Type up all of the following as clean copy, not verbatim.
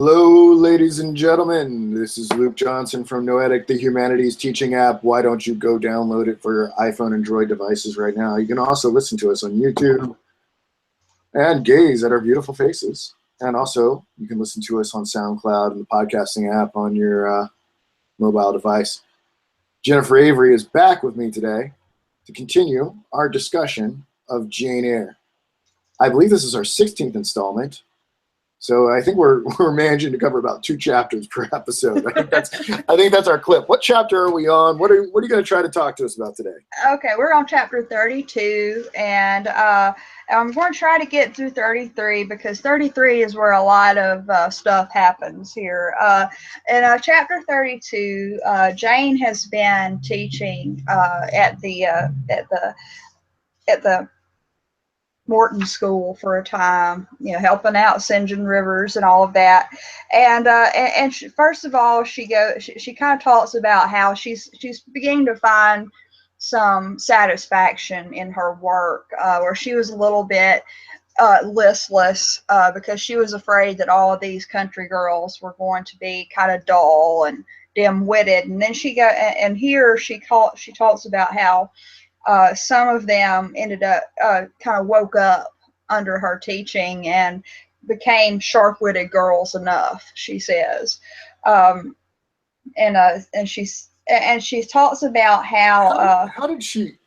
Hello, ladies and gentlemen. This is Luke Johnson from Noetic, the humanities teaching app. Why don't you go download it for your iPhone and Android devices right now? You can also listen to us on YouTube and gaze at our beautiful faces. And also, you can listen to us on SoundCloud and the podcasting app on your mobile device. Jennifer Avery is back with me today to continue our discussion of Jane Eyre. I believe this is our 16th installment. So I think we're managing to cover about 2 chapters per episode. I think that's our clip. What chapter are we on? What are you going to try to talk to us about today? Okay, we're on chapter 32, and I'm going to try to get through 33 because 33 is where a lot of stuff happens here. In chapter 32, Jane has been teaching at the Morton School for a time, helping out St. John Rivers and all of that. And she, first of all, she kind of talks about how she's beginning to find some satisfaction in her work, where she was a little bit listless because she was afraid that all of these country girls were going to be kind of dull and dim-witted. And then here she talks about how some of them ended up kind of woke up under her teaching and became sharp-witted girls enough, she says. And she talks about how did she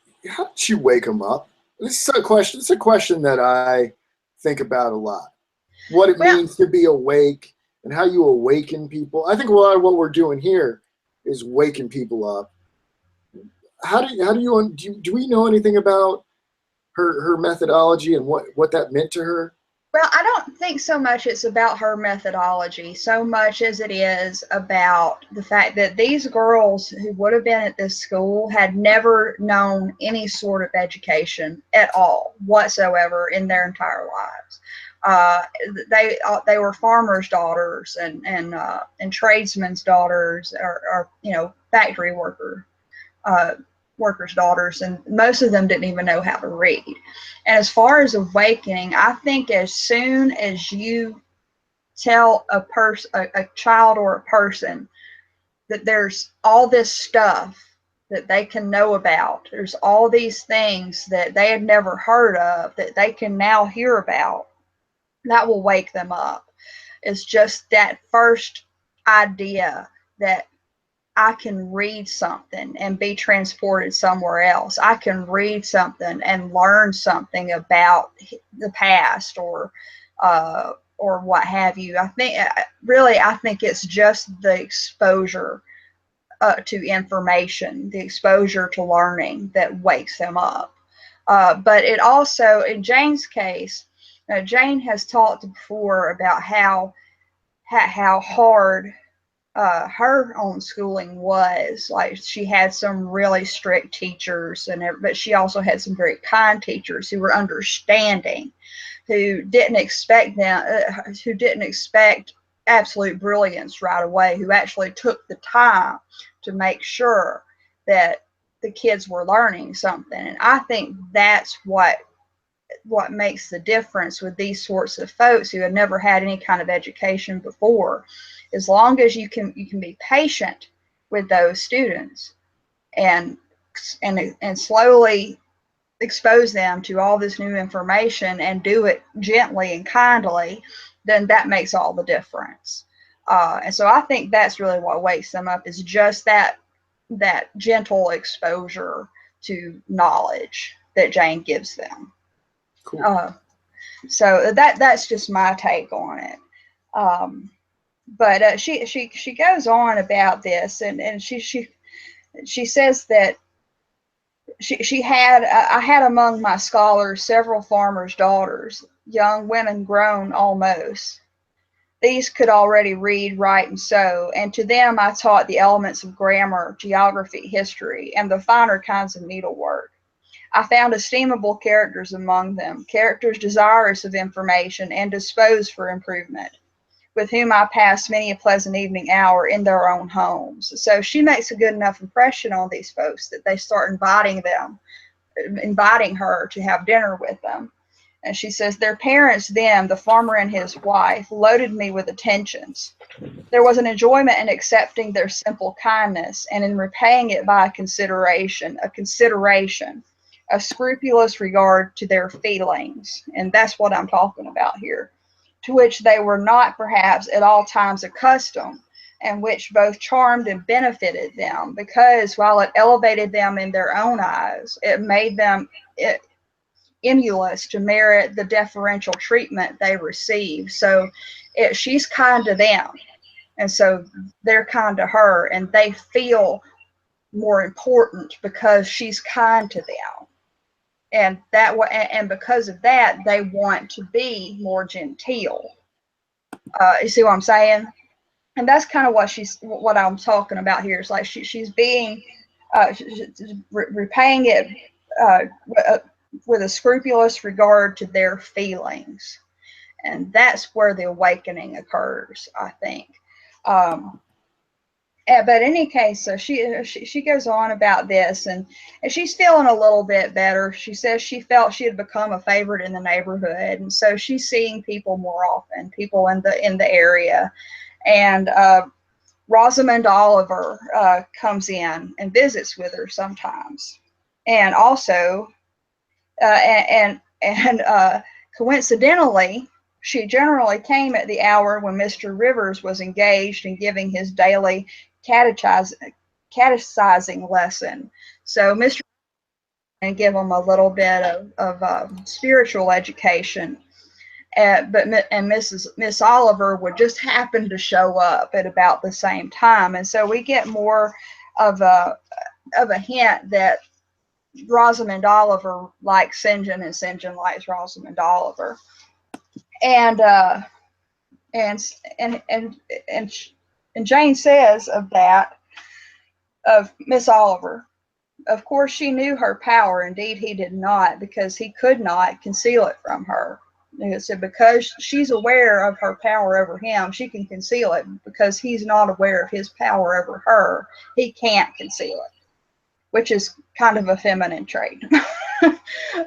wake them up? This is a question. It's a question that I think about a lot. What it means to be awake and how you awaken people. I think a lot of what we're doing here is waking people up. Do we know anything about her methodology and what that meant to her? Well, I don't think so much it's about her methodology so much as it is about the fact that these girls who would have been at this school had never known any sort of education at all whatsoever in their entire lives. They were farmers' daughters and tradesmen's daughters or factory workers' daughters, and most of them didn't even know how to read. And as far as awakening, I think as soon as you tell a child or a person that there's all this stuff that they can know about, there's all these things that they had never heard of that they can now hear about, that will wake them up. It's just that first idea that I can read something and be transported somewhere else. I can read something and learn something about the past or what have you. I think it's just the exposure to information, the exposure to learning that wakes them up. But it also, in Jane's case, Jane has talked before about how hard her own schooling was. Like, she had some really strict teachers, but she also had some very kind teachers who were understanding, who didn't expect absolute brilliance right away, who actually took the time to make sure that the kids were learning something. And I think that's what makes the difference with these sorts of folks who had never had any kind of education before. As long as you can be patient with those students and slowly expose them to all this new information and do it gently and kindly, then that makes all the difference. And so I think that's really what wakes them up, is just that gentle exposure to knowledge that Jane gives them. Cool. So that's just my take on it. But she goes on about this, and she says that I had among my scholars several farmers' daughters, young women grown almost. These could already read, write, and sew, and to them I taught the elements of grammar, geography, history, and the finer kinds of needlework. I found estimable characters among them, characters desirous of information and disposed for improvement, with whom I passed many a pleasant evening hour in their own homes. So she makes a good enough impression on these folks that they start inviting her to have dinner with them. And she says, their parents, them, the farmer and his wife, loaded me with attentions. There was an enjoyment in accepting their simple kindness and in repaying it by a consideration, a scrupulous regard to their feelings. And that's what I'm talking about here, to which they were not perhaps at all times accustomed, and which both charmed and benefited them, because while it elevated them in their own eyes, it made them emulous to merit the deferential treatment they receive. So she's kind to them, and so they're kind to her, and they feel more important because she's kind to them. And that and because of that, they want to be more genteel. You see what I'm saying? And that's kind of what I'm talking about here. Is like she's being repaying it with a scrupulous regard to their feelings, and that's where the awakening occurs, I think. But in any case, so she goes on about this, and she's feeling a little bit better. She says she felt she had become a favorite in the neighborhood, and so she's seeing people more often, people in the area. And Rosamond Oliver comes in and visits with her sometimes, and also and coincidentally, she generally came at the hour when Mr. Rivers was engaged in giving his daily catechizing lesson. So Mr. and give them a little bit of spiritual education. But Miss Oliver would just happen to show up at about the same time, and so we get more of a hint that Rosamond Oliver likes St. John, and St. John likes Rosamond Oliver. And Jane says of that, of Miss Oliver, of course she knew her power. Indeed, he did not, because he could not conceal it from her. So because she's aware of her power over him, she can conceal it. Because he's not aware of his power over her, he can't conceal it, which is kind of a feminine trait.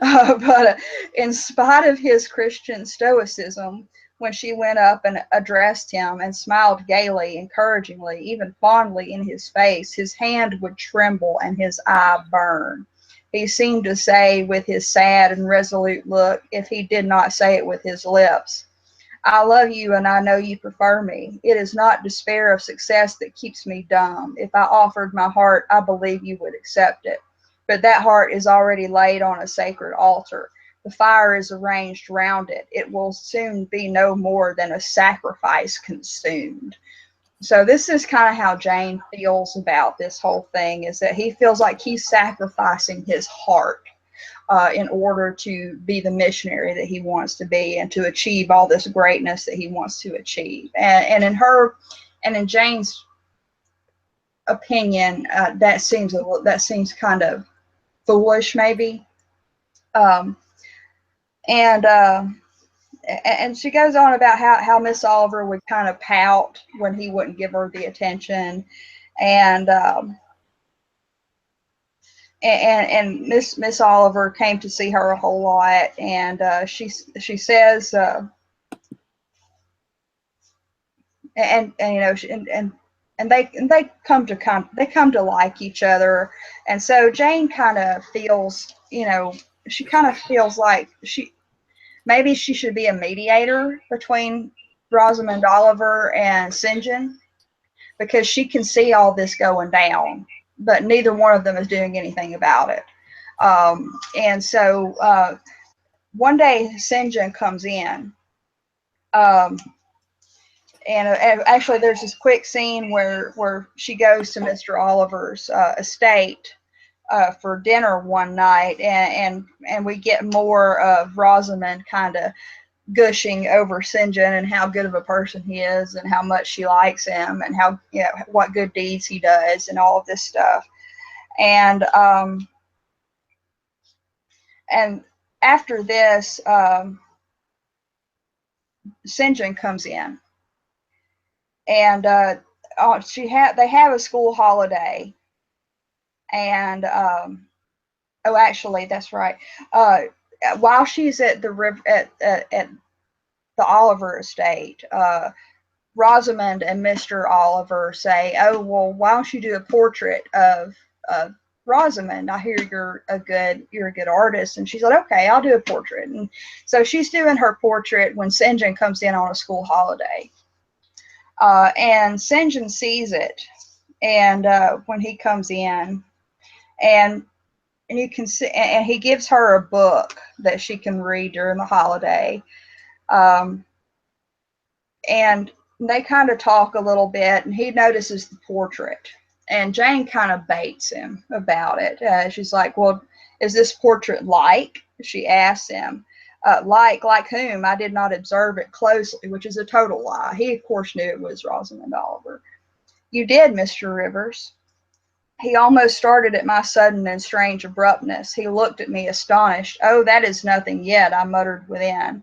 But in spite of his Christian stoicism, when she went up and addressed him and smiled gaily, encouragingly, even fondly in his face, his hand would tremble and his eye burn. He seemed to say with his sad and resolute look, if he did not say it with his lips, I love you and I know you prefer me. It is not despair of success that keeps me dumb. If I offered my heart, I believe you would accept it. But that heart is already laid on a sacred altar. The fire is arranged round it. It will soon be no more than a sacrifice consumed. So this is kind of how Jane feels about this whole thing, is that he feels like he's sacrificing his heart in order to be the missionary that he wants to be and to achieve all this greatness that he wants to achieve. And in Jane's opinion, that seems kind of foolish, maybe. And she goes on about how Miss Oliver would kind of pout when he wouldn't give her the attention, and Miss Oliver came to see her a whole lot, and she says, and you know, and they come to like each other, and so Jane kind of feels, you know, she kind of feels like maybe she should be a mediator between Rosamond Oliver and St. John, because she can see all this going down, but neither one of them is doing anything about it. And so one day St. John comes in, and actually there's this quick scene where she goes to Mr. Oliver's estate for dinner one night, and we get more of Rosamond kind of gushing over St. John and how good of a person he is and how much she likes him and how, you know, what good deeds he does and all of this stuff. And after this, St. John comes in, and they have a school holiday, and oh, actually, that's right. while she's at the river at the Oliver estate, Rosamond and Mr. Oliver say, "Oh, well, why don't you do a portrait of Rosamond? I hear you're a good artist." And she said, "Okay, I'll do a portrait." And so she's doing her portrait when St. John comes in on a school holiday, and St. John sees it, and when he comes in, and you can see, and he gives her a book that she can read during the holiday. And they kind of talk a little bit, and he notices the portrait, and Jane kind of baits him about it. She's like, "Well, is this portrait like?" She asks him. Like whom? I did not observe it closely," which is a total lie. He, of course, knew it was Rosamond Oliver. "You did, Mr. Rivers." He almost started at my sudden and strange abruptness. He looked at me astonished. "Oh, that is nothing yet," I muttered within.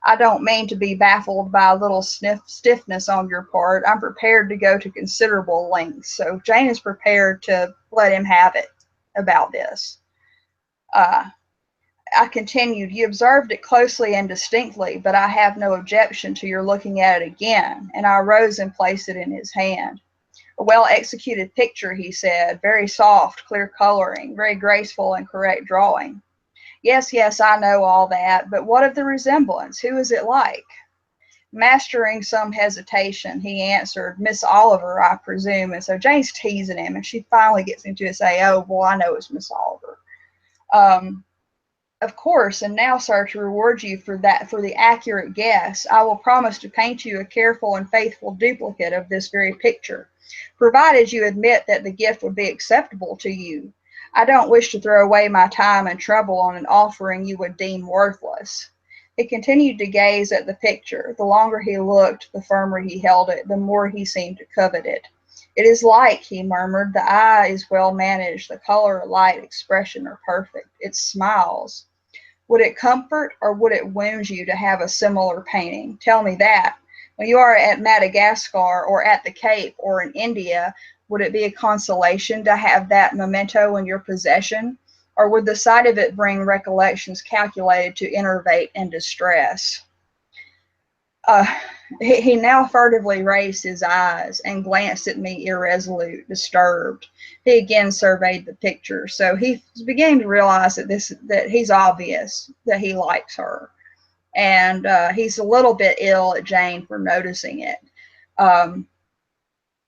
"I don't mean to be baffled by a little stiffness on your part. I'm prepared to go to considerable lengths." So Jane is prepared to let him have it about this. I continued, "You observed it closely and distinctly, but I have no objection to your looking at it again." And I rose and placed it in his hand. "A well-executed picture," he said, "very soft, clear coloring, very graceful and correct drawing." Yes, I know all that, but what of the resemblance? Who is it like?" Mastering some hesitation, he answered, "Miss Oliver, I presume." And so Jane's teasing him, and she finally gets him to say, "Oh, well, I know it's Miss Oliver." "Of course, and now, sir, to reward you for the accurate guess, I will promise to paint you a careful and faithful duplicate of this very picture, provided you admit that the gift would be acceptable to you. I don't wish to throw away my time and trouble on an offering you would deem worthless." He continued to gaze at the picture. The longer he looked, the firmer he held it, the more he seemed to covet it. "It is like," he murmured, "the eye is well managed, the color, light, expression are perfect. It smiles. Would it comfort or would it wound you to have a similar painting? Tell me that. When you are at Madagascar or at the Cape or in India, would it be a consolation to have that memento in your possession? Or would the sight of it bring recollections calculated to enervate and distress?" He now furtively raised his eyes and glanced at me irresolute, disturbed. He again surveyed the picture. So he's beginning to realize that he's obvious that he likes her. And he's a little bit ill at Jane for noticing it.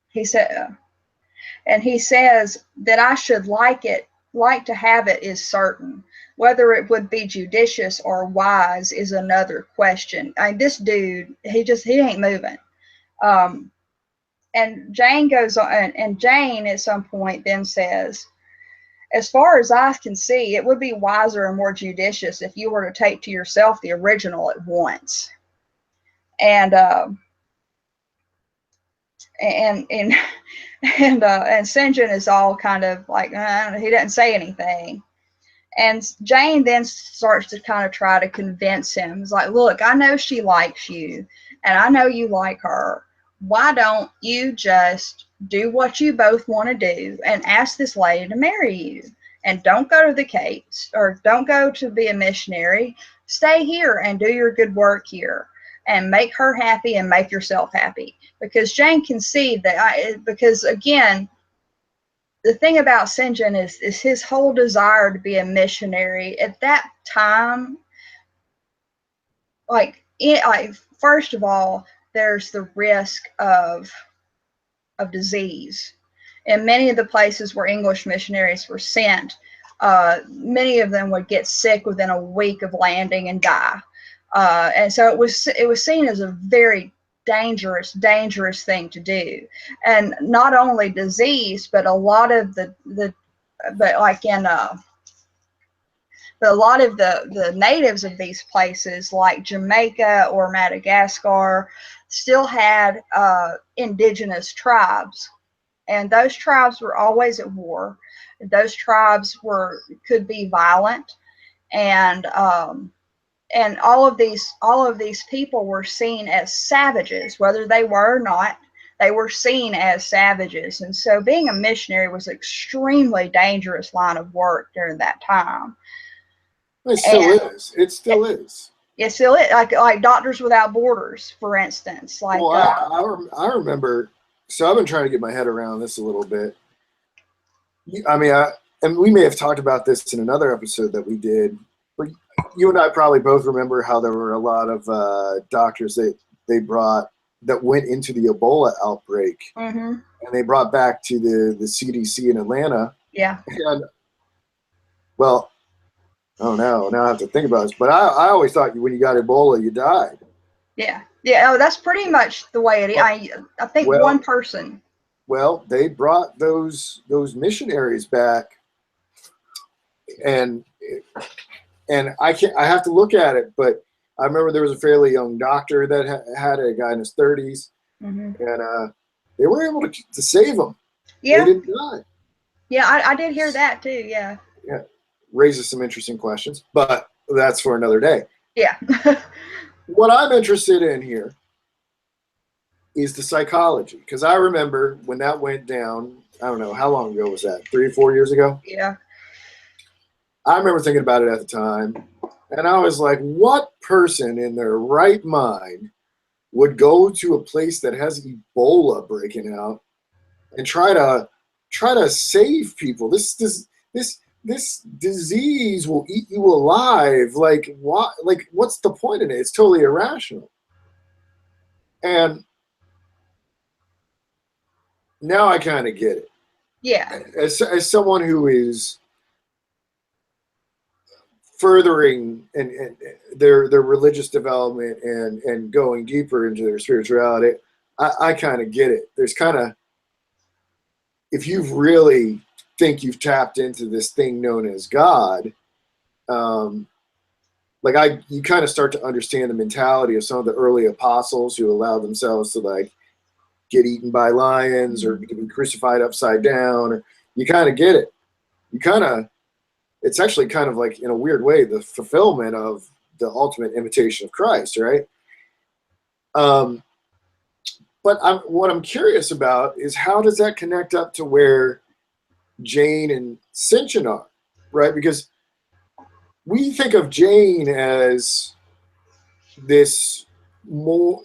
He said, and he says that I should like to have it is certain. Whether it would be judicious or wise is another question. I mean, this dude, he ain't moving. And Jane goes on, and Jane at some point then says, "As far as I can see, it would be wiser and more judicious if you were to take to yourself the original at once." And St. John is all kind of like, he doesn't say anything. And Jane then starts to kind of try to convince him. It's like, "Look, I know she likes you, and I know you like her. Why don't you just do what you both want to do and ask this lady to marry you? And don't go to the Capes, or don't go to be a missionary. Stay here and do your good work here and make her happy and make yourself happy." Because Jane can see that, because again, the thing about St. John is his whole desire to be a missionary. At that time, first of all, there's the risk of disease. In many of the places where English missionaries were sent, many of them would get sick within a week of landing and die. And so it was seen as a very dangerous thing to do. And not only disease, but a lot of the natives of these places, like Jamaica or Madagascar, still had indigenous tribes, and those tribes were always at war. Those tribes could be violent, and all of these people were seen as savages, whether they were or not. They were seen as savages, and so being a missionary was an extremely dangerous line of work during that time. It still is. It still is. It still is. Like Doctors Without Borders, for instance. Like, well, I remember. So I've been trying to get my head around this a little bit. I mean, and we may have talked about this in another episode that we did. But you and I probably both remember how there were a lot of doctors that they brought that went into the Ebola outbreak, and they brought back to the CDC in Atlanta. Yeah. And well, oh no, now I have to think about this. But I always thought when you got Ebola, you died. Yeah. Yeah. Oh, that's pretty much the way it is. I think one person. Well, they brought those missionaries back, and I have to look at it, but I remember there was a fairly young doctor that had a guy in his 30s, and they were able to save him. Yeah. They didn't die. Yeah, I did hear that too. Yeah. Yeah, raises some interesting questions, but that's for another day. Yeah. What I'm interested in here is the psychology, because I remember when that went down. I don't know how long ago was that? 3 or 4 years ago. Yeah. I remember thinking about it at the time, and I was like, what person in their right mind would go to a place that has Ebola breaking out and try to save people? This disease will eat you alive. Like, what? Like, what's the point in it? It's totally irrational. And now I kind of get it. Yeah. As someone who is furthering and their religious development and going deeper into their spirituality, I kind of get it. There's kind of, if you really think you've tapped into this thing known as God, you kind of start to understand the mentality of some of the early apostles who allowed themselves to like get eaten by lions or to be crucified upside down. Or you kind of get it. It's actually kind of like, in a weird way, the fulfillment of the ultimate imitation of Christ, right? But what I'm curious about is, how does that connect up to where Jane and Sinchen are, right? Because we think of Jane as this moral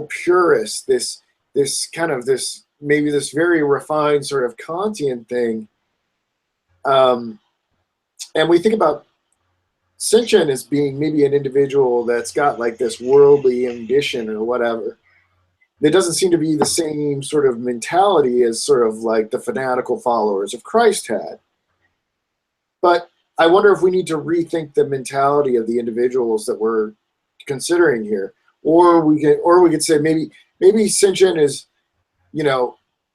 purist, this maybe this very refined sort of Kantian thing. And we think about Sinchen as being maybe an individual that's got like this worldly ambition or whatever. There doesn't seem to be the same sort of mentality as sort of like the fanatical followers of Christ had. But I wonder if we need to rethink the mentality of the individuals that we're considering here, or we could say maybe Sinchen is,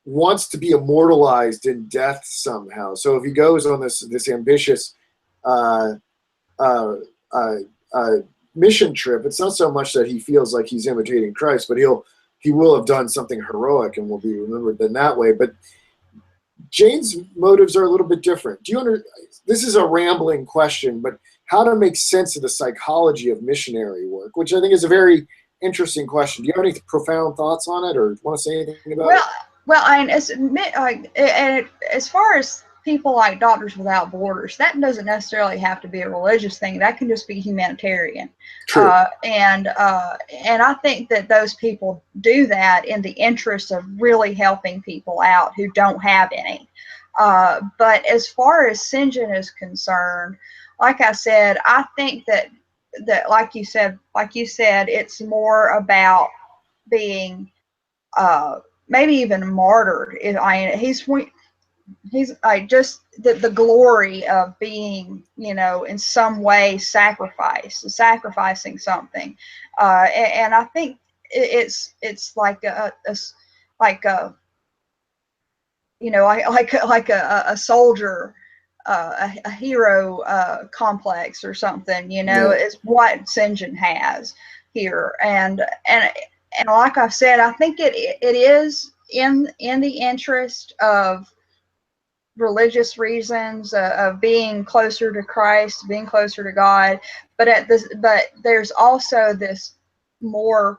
wants to be immortalized in death somehow. So if he goes on this ambitious mission trip, it's not so much that he feels like he's imitating Christ, but he will have done something heroic and will be remembered in that way. But Jane's motives are a little bit different. This is a rambling question, but how to make sense of the psychology of missionary work, which I think is a very interesting question. Do you have any profound thoughts on it, or want to say anything about it? Well, as far as people like Doctors Without Borders, that doesn't necessarily have to be a religious thing. That can just be humanitarian. True. And I think that those people do that in the interest of really helping people out who don't have any. But as far as Sinchen is concerned, like I said, I think that like you said, it's more about being maybe even martyred. He's like just the glory of being, in some way sacrificing something, and I think it's like a soldier, a hero complex or something, is what Sinchen has here, and like I've said, I think it is in the interest of religious reasons, of being closer to Christ, being closer to God, but there's also this more.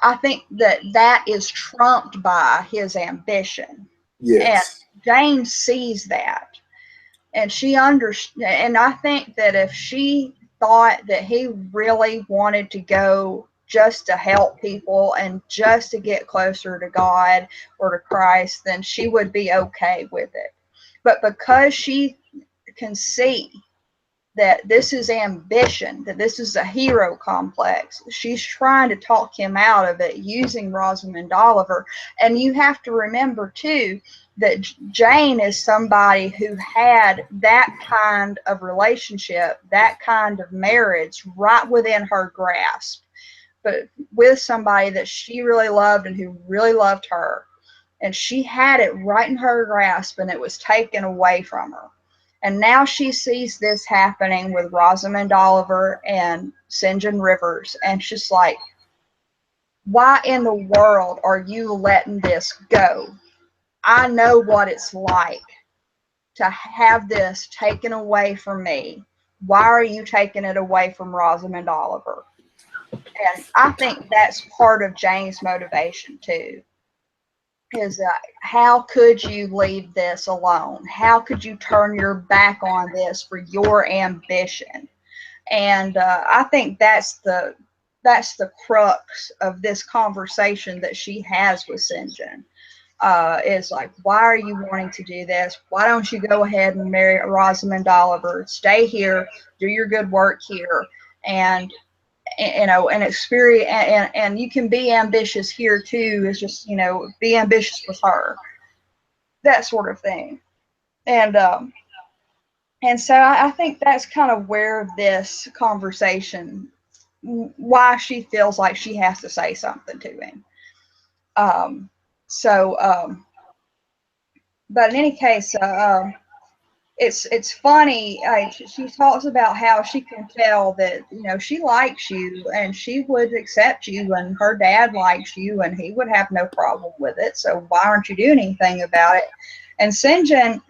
I think that is trumped by his ambition. Yes. And James sees that. And she understood. And I think that if she thought that he really wanted to go just to help people and just to get closer to God or to Christ, then she would be okay with it. But because she can see that this is ambition, that this is a hero complex, she's trying to talk him out of it using Rosamund Oliver. And you have to remember, too, that Jane is somebody who had that kind of relationship, that kind of marriage right within her grasp, but with somebody that she really loved and who really loved her. And she had it right in her grasp, and it was taken away from her. And now she sees this happening with Rosamund Oliver and St. John Rivers, and she's like, why in the world are you letting this go? I know what it's like to have this taken away from me. Why are you taking it away from Rosamund Oliver? And I think that's part of Jane's motivation too. Is how could you leave this alone? How could you turn your back on this for your ambition? And I think that's the crux of this conversation that she has with St. John. Is like, why are you wanting to do this? Why don't you go ahead and marry Rosamund Oliver? Stay here, do your good work here, and and experience, and you can be ambitious here too. It's just, be ambitious with her, that sort of thing. And so I think that's kind of where this conversation, why she feels like she has to say something to him. um so but in any case, it's funny. She talks about how she can tell that she likes you and she would accept you, and her dad likes you and he would have no problem with it. So why aren't you doing anything about it? And St. John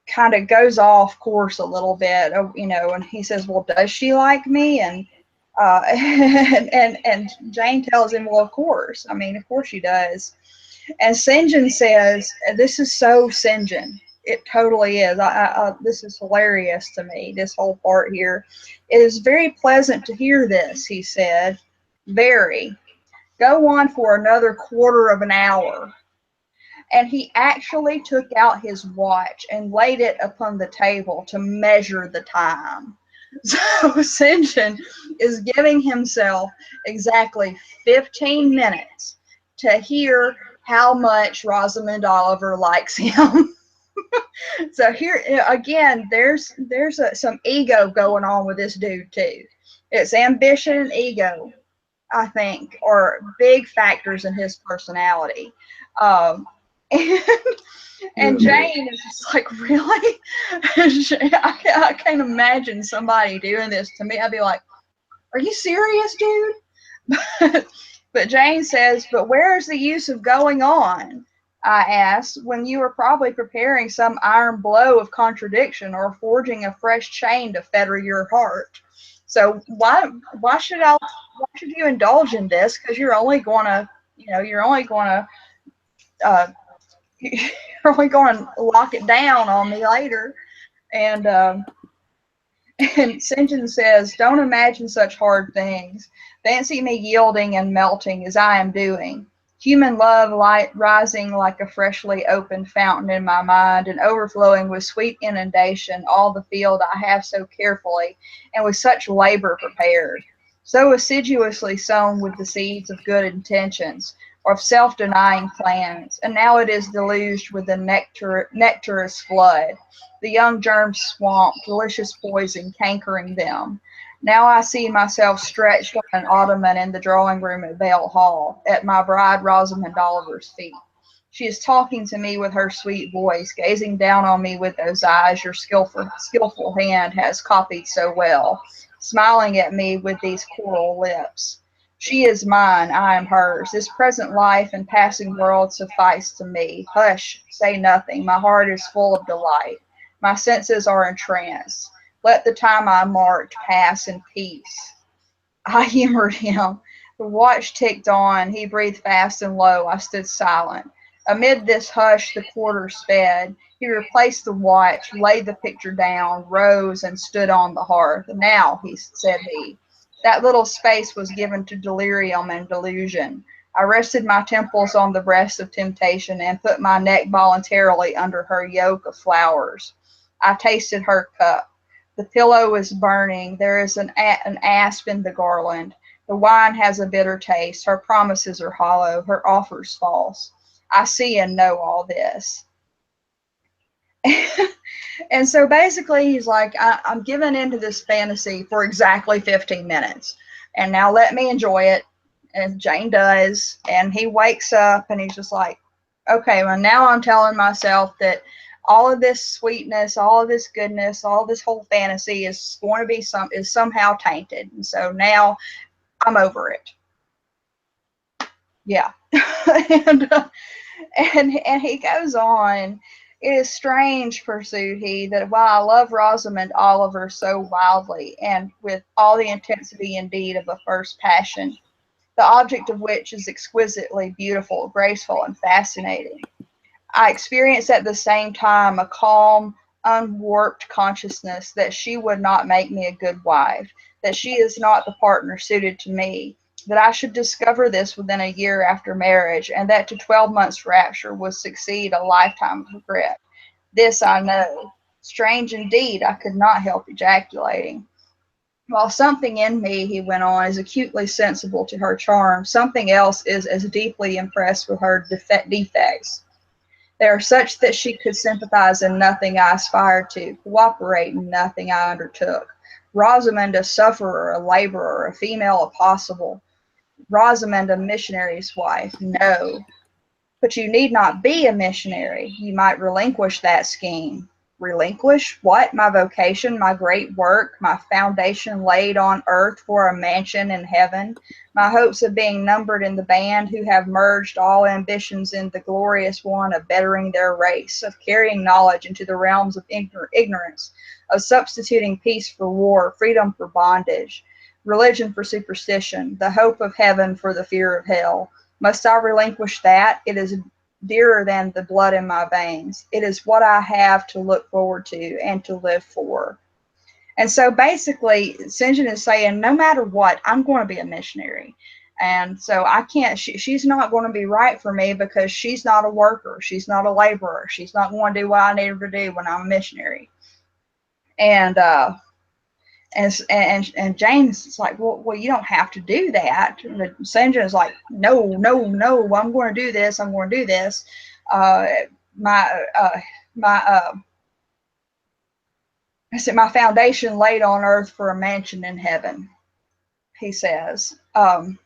kind of goes off course a little bit, and he says, "Well, does she like me?" And and Jane tells him, "Well, of course. I mean, of course she does." And St. John says, "This is so St. John. It totally is. This is hilarious to me, this whole part here. It is very pleasant to hear this," he said. "Very. Go on for another quarter of an hour." And he actually took out his watch and laid it upon the table to measure the time. So St. John is giving himself exactly 15 minutes to hear how much Rosamund Oliver likes him. So here again, there's some ego going on with this dude too. It's ambition and ego, I think, are big factors in his personality. Um, and, and Jane is just like, really? I can't imagine somebody doing this to me. I'd be like, are you serious, dude? But Jane says, "But where is the use of going on?" I asked, "when you are probably preparing some iron blow of contradiction or forging a fresh chain to fetter your heart. So why should you indulge in this? Because you're only going to, you're only going to, you're only going to lock it down on me later." And and St. John says, "Don't imagine such hard things. Fancy me yielding and melting as I am doing. Human love light rising like a freshly opened fountain in my mind and overflowing with sweet inundation all the field I have so carefully and with such labor prepared, so assiduously sown with the seeds of good intentions or of self-denying plans, and now it is deluged with the nectarous flood, the young germs swamped, delicious poison cankering them. Now I see myself stretched on an ottoman in the drawing room at Vale Hall, at my bride Rosamund Oliver's feet. She is talking to me with her sweet voice, gazing down on me with those eyes your skillful hand has copied so well, smiling at me with these coral lips. She is mine, I am hers. This present life and passing world suffice to me. Hush, say nothing. My heart is full of delight. My senses are entranced. Let the time I marked pass in peace. I humored him. The watch ticked on. He breathed fast and low. I stood silent. Amid this hush, the porter sped. He replaced the watch, laid the picture down, rose, and stood on the hearth. Now, said he, that little space was given to delirium and delusion. I rested my temples on the breast of temptation and put my neck voluntarily under her yoke of flowers. I tasted her cup. The pillow is burning. There is an asp in the garland. The wine has a bitter taste. Her promises are hollow. Her offers false. I see and know all this. And so basically he's like, I'm giving into this fantasy for exactly 15 minutes. And now let me enjoy it. And Jane does. And he wakes up and he's just like, okay, well, now I'm telling myself that all of this sweetness, all of this goodness, all this whole fantasy is going to be somehow tainted. And so now I'm over it. Yeah. and he goes on. It is strange, pursued he, that while I love Rosamond Oliver so wildly, and with all the intensity indeed of a first passion, the object of which is exquisitely beautiful, graceful, and fascinating, I experience at the same time a calm, unwarped consciousness that she would not make me a good wife, that she is not the partner suited to me, that I should discover this within a year after marriage, and that to 12 months' rapture would succeed a lifetime of regret. This I know. Strange indeed, I could not help ejaculating. While something in me, he went on, is acutely sensible to her charm, something else is as deeply impressed with her defects. They are such that she could sympathize in nothing I aspired to, cooperate in nothing I undertook. Rosamond a sufferer, a laborer, a female apostle. Rosamond a missionary's wife. No. But you need not be a missionary. You might relinquish that scheme. Relinquish what? My vocation, my great work, my foundation laid on earth for a mansion in heaven, my hopes of being numbered in the band who have merged all ambitions in the glorious one of bettering their race, of carrying knowledge into the realms of ignorance, of substituting peace for war, freedom for bondage, religion for superstition, the hope of heaven for the fear of hell. Must I relinquish that? It is dearer than the blood in my veins. It is what I have to look forward to and to live for. And so basically, St. John is saying, no matter what, I'm going to be a missionary. And so I can't, she's not going to be right for me because she's not a worker. She's not a laborer. She's not going to do what I need her to do when I'm a missionary. And James is like, well, you don't have to do that. And St. John is like, no, I'm going to do this. I'm going to do this. My foundation laid on earth for a mansion in heaven, he says. And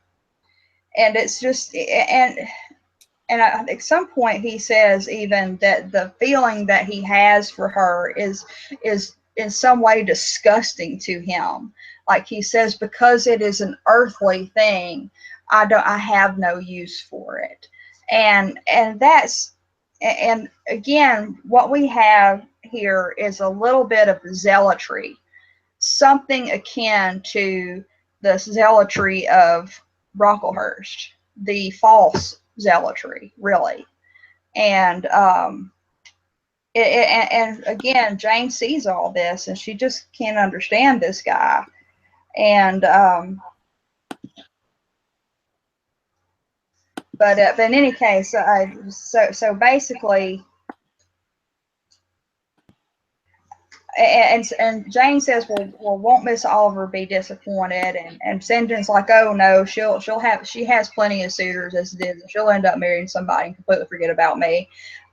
it's just, and at some point he says even that the feeling that he has for her is in some way disgusting to him. Like he says, because it is an earthly thing, I have no use for it. And again, what we have here is a little bit of zealotry, something akin to the zealotry of Brocklehurst, the false zealotry, really. And and again, Jane sees all this, and she just can't understand this guy. And but in any case, so basically, and Jane says, well, won't Miss Oliver be disappointed? And St. John's like, oh no, she has plenty of suitors as it is, and she'll end up marrying somebody and completely forget about me,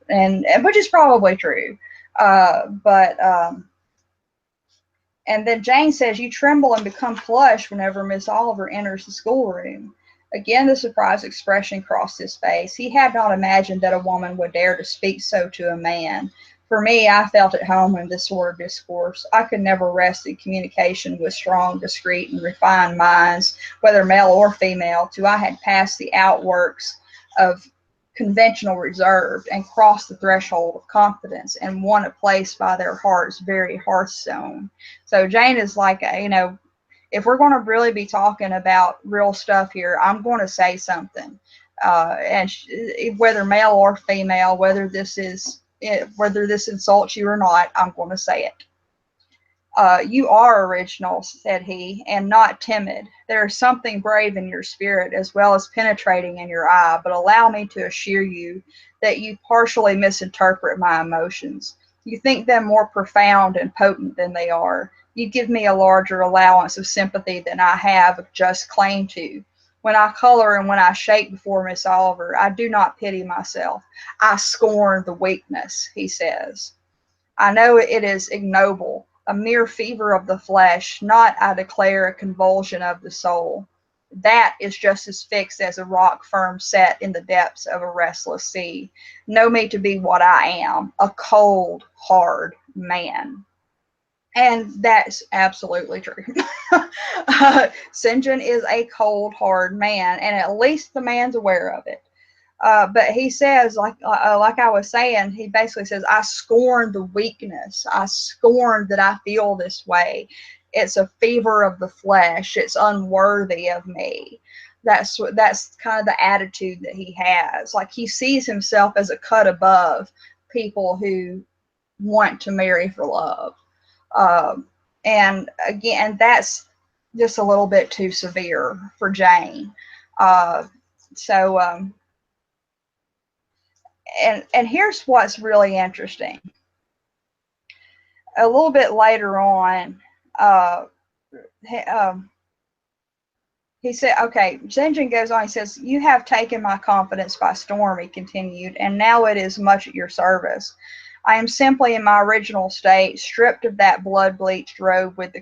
and which is probably true. And then Jane says, you tremble and become flushed whenever Miss Oliver enters the schoolroom. Again, the surprised expression crossed his face. He had not imagined that a woman would dare to speak so to a man. For me, I felt at home in this sort of discourse. I could never rest in communication with strong, discreet, and refined minds, whether male or female, till I had passed the outworks of conventional reserve and crossed the threshold of confidence and won a place by their heart's very hearthstone. So Jane is like, if we're going to really be talking about real stuff here, I'm going to say something. and whether male or female, whether this insults you or not, I'm going to say it. You are original, said he, and not timid. There is something brave in your spirit as well as penetrating in your eye, but allow me to assure you that you partially misinterpret my emotions. You think them more profound and potent than they are. You give me a larger allowance of sympathy than I have just claim to. When I color and when I shake before Miss Oliver, I do not pity myself. I scorn the weakness, he says. I know it is ignoble, a mere fever of the flesh, not, I declare, a convulsion of the soul. That is just as fixed as a rock firm set in the depths of a restless sea. Know me to be what I am, a cold, hard man. And that's absolutely true. St. John is a cold, hard man, and at least the man's aware of it. But he says, like I was saying, he basically says, I scorn the weakness. I scorn that I feel this way. It's a fever of the flesh. It's unworthy of me. That's kind of the attitude that he has. Like, he sees himself as a cut above people who want to marry for love. And again, that's just a little bit too severe for Jane. And here's what's really interesting. A little bit later on, he said, okay, St. John goes on, he says, you have taken my confidence by storm, he continued, and now it is much at your service. I am simply in my original state, stripped of that blood-bleached robe with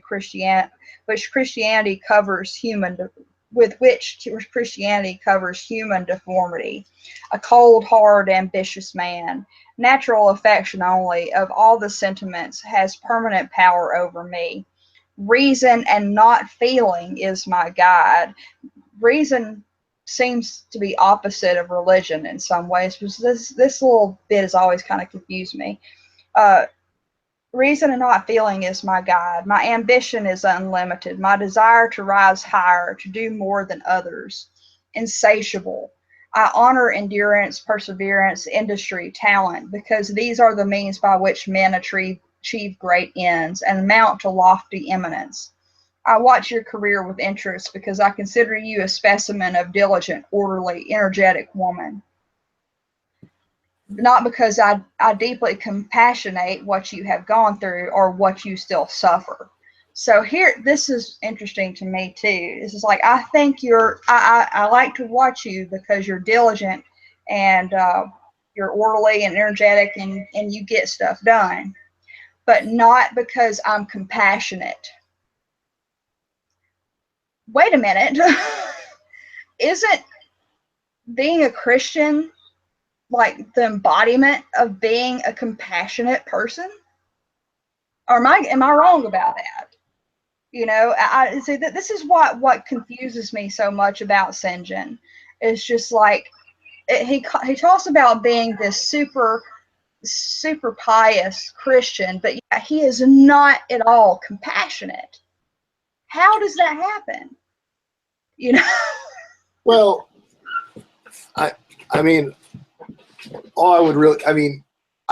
which Christianity covers human deformity. A cold, hard, ambitious man. Natural affection only, of all the sentiments, has permanent power over me. Reason and not feeling is my guide. Reason seems to be opposite of religion in some ways, because this little bit has always kind of confused me. Reason and not feeling is my guide. My ambition is unlimited. My desire to rise higher, to do more than others, insatiable. I honor endurance, perseverance, industry, talent, because these are the means by which men achieve great ends and mount to lofty eminence. I watch your career with interest because I consider you a specimen of diligent, orderly, energetic woman. Not because I deeply compassionate what you have gone through or what you still suffer. So here, this is interesting to me too. This is like, I think I like to watch you because you're diligent and you're orderly and energetic and you get stuff done, but not because I'm compassionate. Wait a minute. Isn't being a Christian like the embodiment of being a compassionate person? Or am I wrong about that? You know, I see that this is what confuses me so much about St. John. It's just like he talks about being this super pious Christian, but yeah, he is not at all compassionate. How does that happen? You know? Well, I mean, I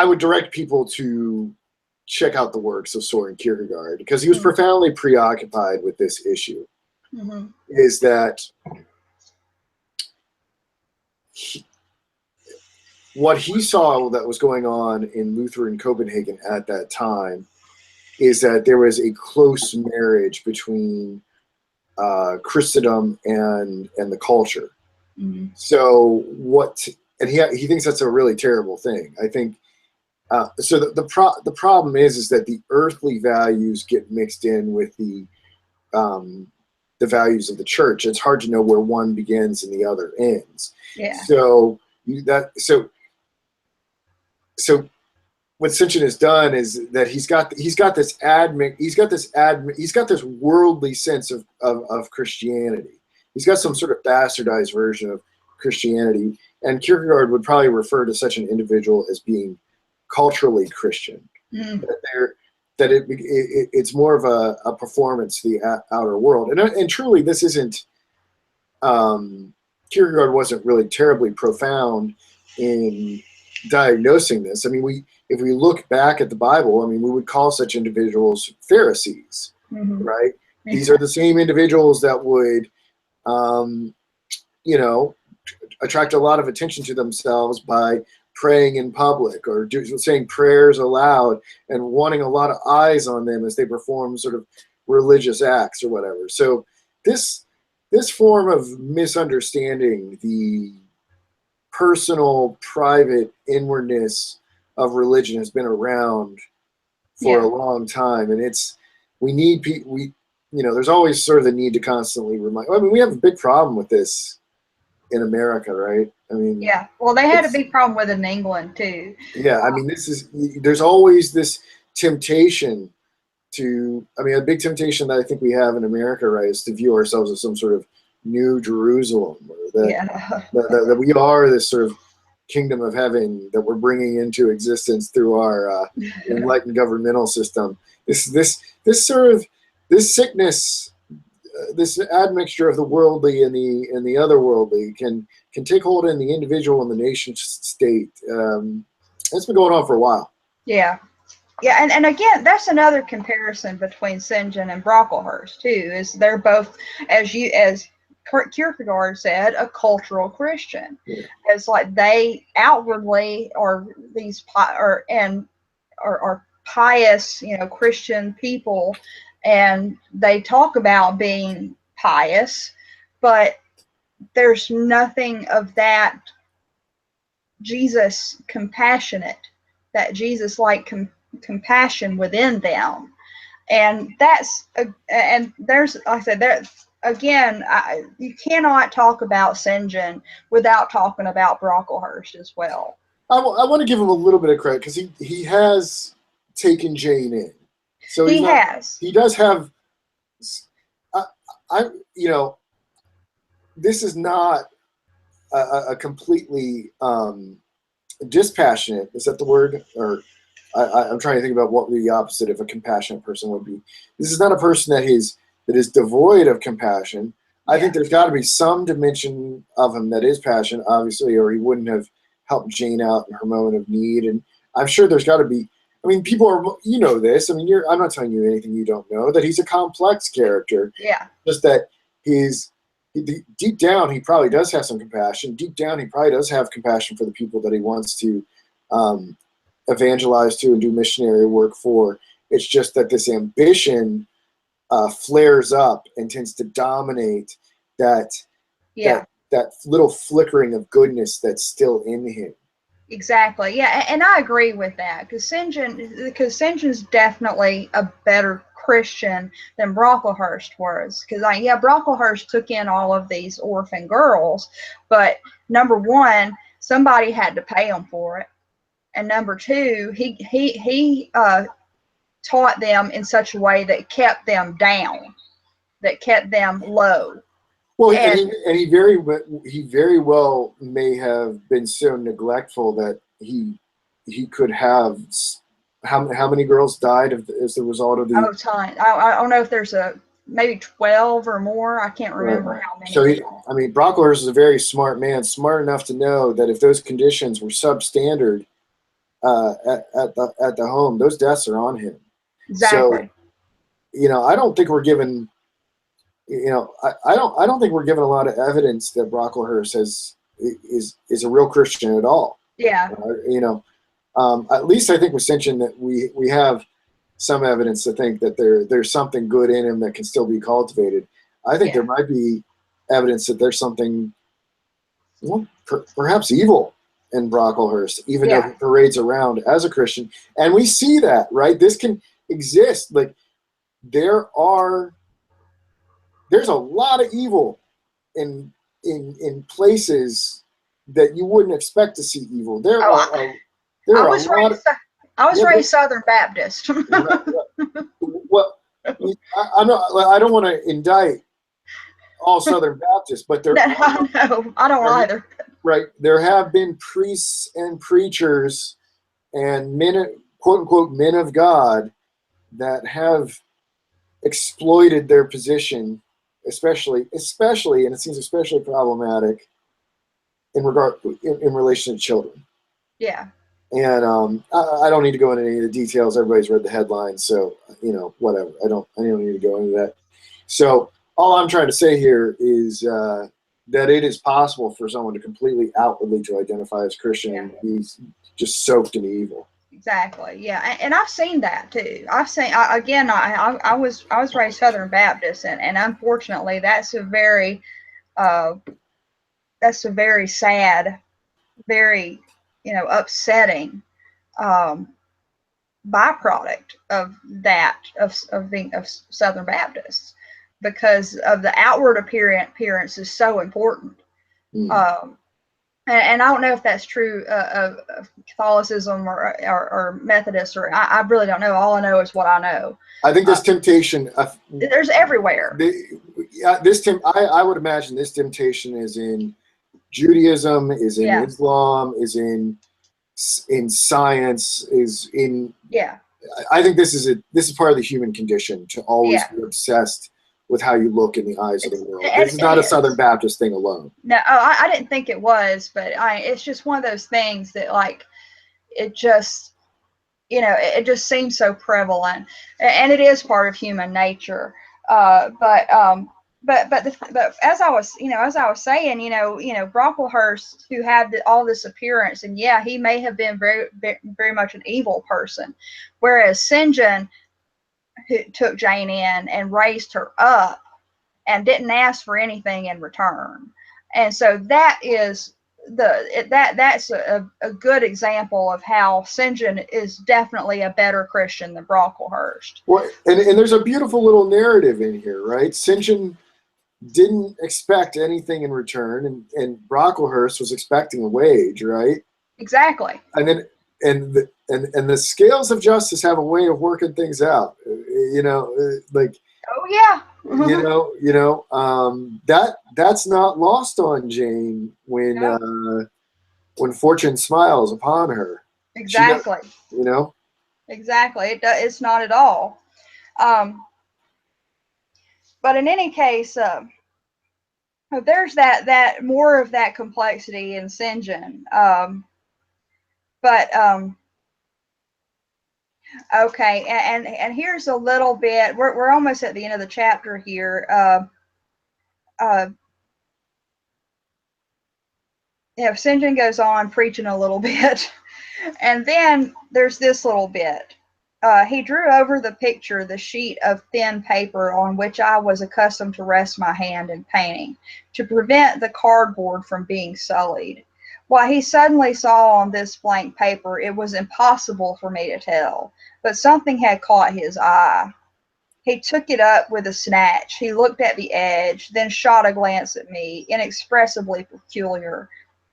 would direct people to check out the works of Soren Kierkegaard, because he was profoundly preoccupied with this issue. Mm-hmm. Is that what he saw that was going on in Lutheran Copenhagen at that time is that there was a close marriage between Christendom and the culture. Mm-hmm. So he thinks that's a really terrible thing. I think so. The problem is that the earthly values get mixed in with the values of the church. It's hard to know where one begins and the other ends. Yeah. So what St. John has done is that he's got this worldly sense of Christianity. He's got some sort of bastardized version of Christianity, and Kierkegaard would probably refer to such an individual as being culturally Christian. Mm. It's more of a performance to the outer world, and truly this isn't Kierkegaard wasn't really terribly profound in diagnosing this. I mean, if we look back at the Bible, I mean, we would call such individuals Pharisees, Mm-hmm. right? These are the same individuals that would, you know, attract a lot of attention to themselves by praying in public or saying prayers aloud and wanting a lot of eyes on them as they perform sort of religious acts or whatever. So this form of misunderstanding the personal, private inwardness of religion has been around for a long time, and we need people. There's always sort of the need to constantly remind. I mean, we have a big problem with this in America, right? I mean, yeah. Well, they had a big problem with it in England too. Yeah, I mean, there's always this temptation a big temptation that I think we have in America, right, is to view ourselves as some sort of new Jerusalem, or that we are this sort of kingdom of heaven that we're bringing into existence through our enlightened governmental system. This sickness, this admixture of the worldly and the otherworldly can take hold in the individual and the nation state. It's been going on for a while. Yeah. Yeah, and again, that's another comparison between St. John and Brocklehurst too. Is they're both, as Kierkegaard said, a cultural Christian. Yeah. It's like they outwardly are these are pious, Christian people, and they talk about being pious, but there's nothing of that Jesus compassionate, that Jesus like compassion within them. And there's, like I said, there again, you cannot talk about St. John without talking about Brocklehurst as well. I want to give him a little bit of credit because he has taken Jane in. So he does have. This is not a completely dispassionate. Is that the word? Or I'm trying to think about what the opposite of a compassionate person would be. This is not a person that is devoid of compassion. I think there's got to be some dimension of him that is passion, obviously, or he wouldn't have helped Jane out in her moment of need. And I'm sure there's got to be. I mean, people are, this. I mean, I'm not telling you anything you don't know, that he's a complex character. Yeah. Just that deep down, he probably does have some compassion. Deep down, he probably does have compassion for the people that he wants to evangelize to and do missionary work for. It's just that this ambition flares up and tends to dominate that little flickering of goodness that's still in him. Exactly. Yeah, and I agree with that because St. John's definitely a better Christian than Brocklehurst was. Because Brocklehurst took in all of these orphan girls, but number one, somebody had to pay them for it, and number two, he taught them in such a way that kept them down, that kept them low. Well, and he very well may have been so neglectful that he could have. How many girls died as the result of the? Oh, time. I don't know if there's maybe 12 or more. I can't remember how many. So Brocklehurst is a very smart man, smart enough to know that if those conditions were substandard at the home, those deaths are on him. Exactly. So, I don't think we're given. I don't think we're given a lot of evidence that Brocklehurst is a real Christian at all. Yeah. At least I think with St. John that we have some evidence to think that there's something good in him that can still be cultivated. I think there might be evidence that there's something, perhaps evil in Brocklehurst, even though he parades around as a Christian. And we see that, right? This can exist. Like there's a lot of evil in places that you wouldn't expect to see evil. I was raised Southern Baptist. Well, I don't want to indict all Southern Baptists, but I don't either. Right, there have been priests and preachers and men, quote unquote, men of God that have exploited their position, especially, and it seems especially problematic in relation to children. Yeah. And I don't need to go into any of the details. Everybody's read the headlines, so whatever. I don't need to go into that. So all I'm trying to say here is that it is possible for someone to completely outwardly to identify as Christian and be just soaked in evil. Exactly. Yeah, and I've seen that too. I've seen I was raised Southern Baptist, and unfortunately that's a very sad, very upsetting byproduct of being of Southern Baptists, because of the outward appearance is so important. And I don't know if that's true of Catholicism or Methodist, or I really don't know. All I know is what I know. I think this temptation. There's everywhere. I would imagine this temptation is in Judaism, is in Islam, is in science, is in. Yeah. I think this is part of the human condition to always be obsessed with how you look in the eyes of the world. This is not a Southern Baptist thing alone. No, I didn't think it was, but it's just one of those things that, like, it just, it just seems so prevalent, and it is part of human nature. But as I was saying, Brocklehurst, who had all this appearance, and he may have been very, very much an evil person, whereas St. John, who took Jane in and raised her up and didn't ask for anything in return. And so that is that's a good example of how St. John is definitely a better Christian than Brocklehurst. Well, and there's a beautiful little narrative in here, right? St. John didn't expect anything in return, and Brocklehurst was expecting a wage, right? Exactly. And then and the scales of justice have a way of working things out, like. Oh yeah. That's not lost on Jane when fortune smiles upon her. Exactly. Exactly. It's not at all. But in any case, there's that more of that complexity in St. John. Okay, and here's a little bit. We're almost at the end of the chapter here. St. John goes on preaching a little bit, and then there's this little bit. He drew over the picture the sheet of thin paper on which I was accustomed to rest my hand in painting, to prevent the cardboard from being sullied. What he suddenly saw on this blank paper, it was impossible for me to tell, but something had caught his eye. He took it up with a snatch. He looked at the edge, then shot a glance at me, inexpressibly peculiar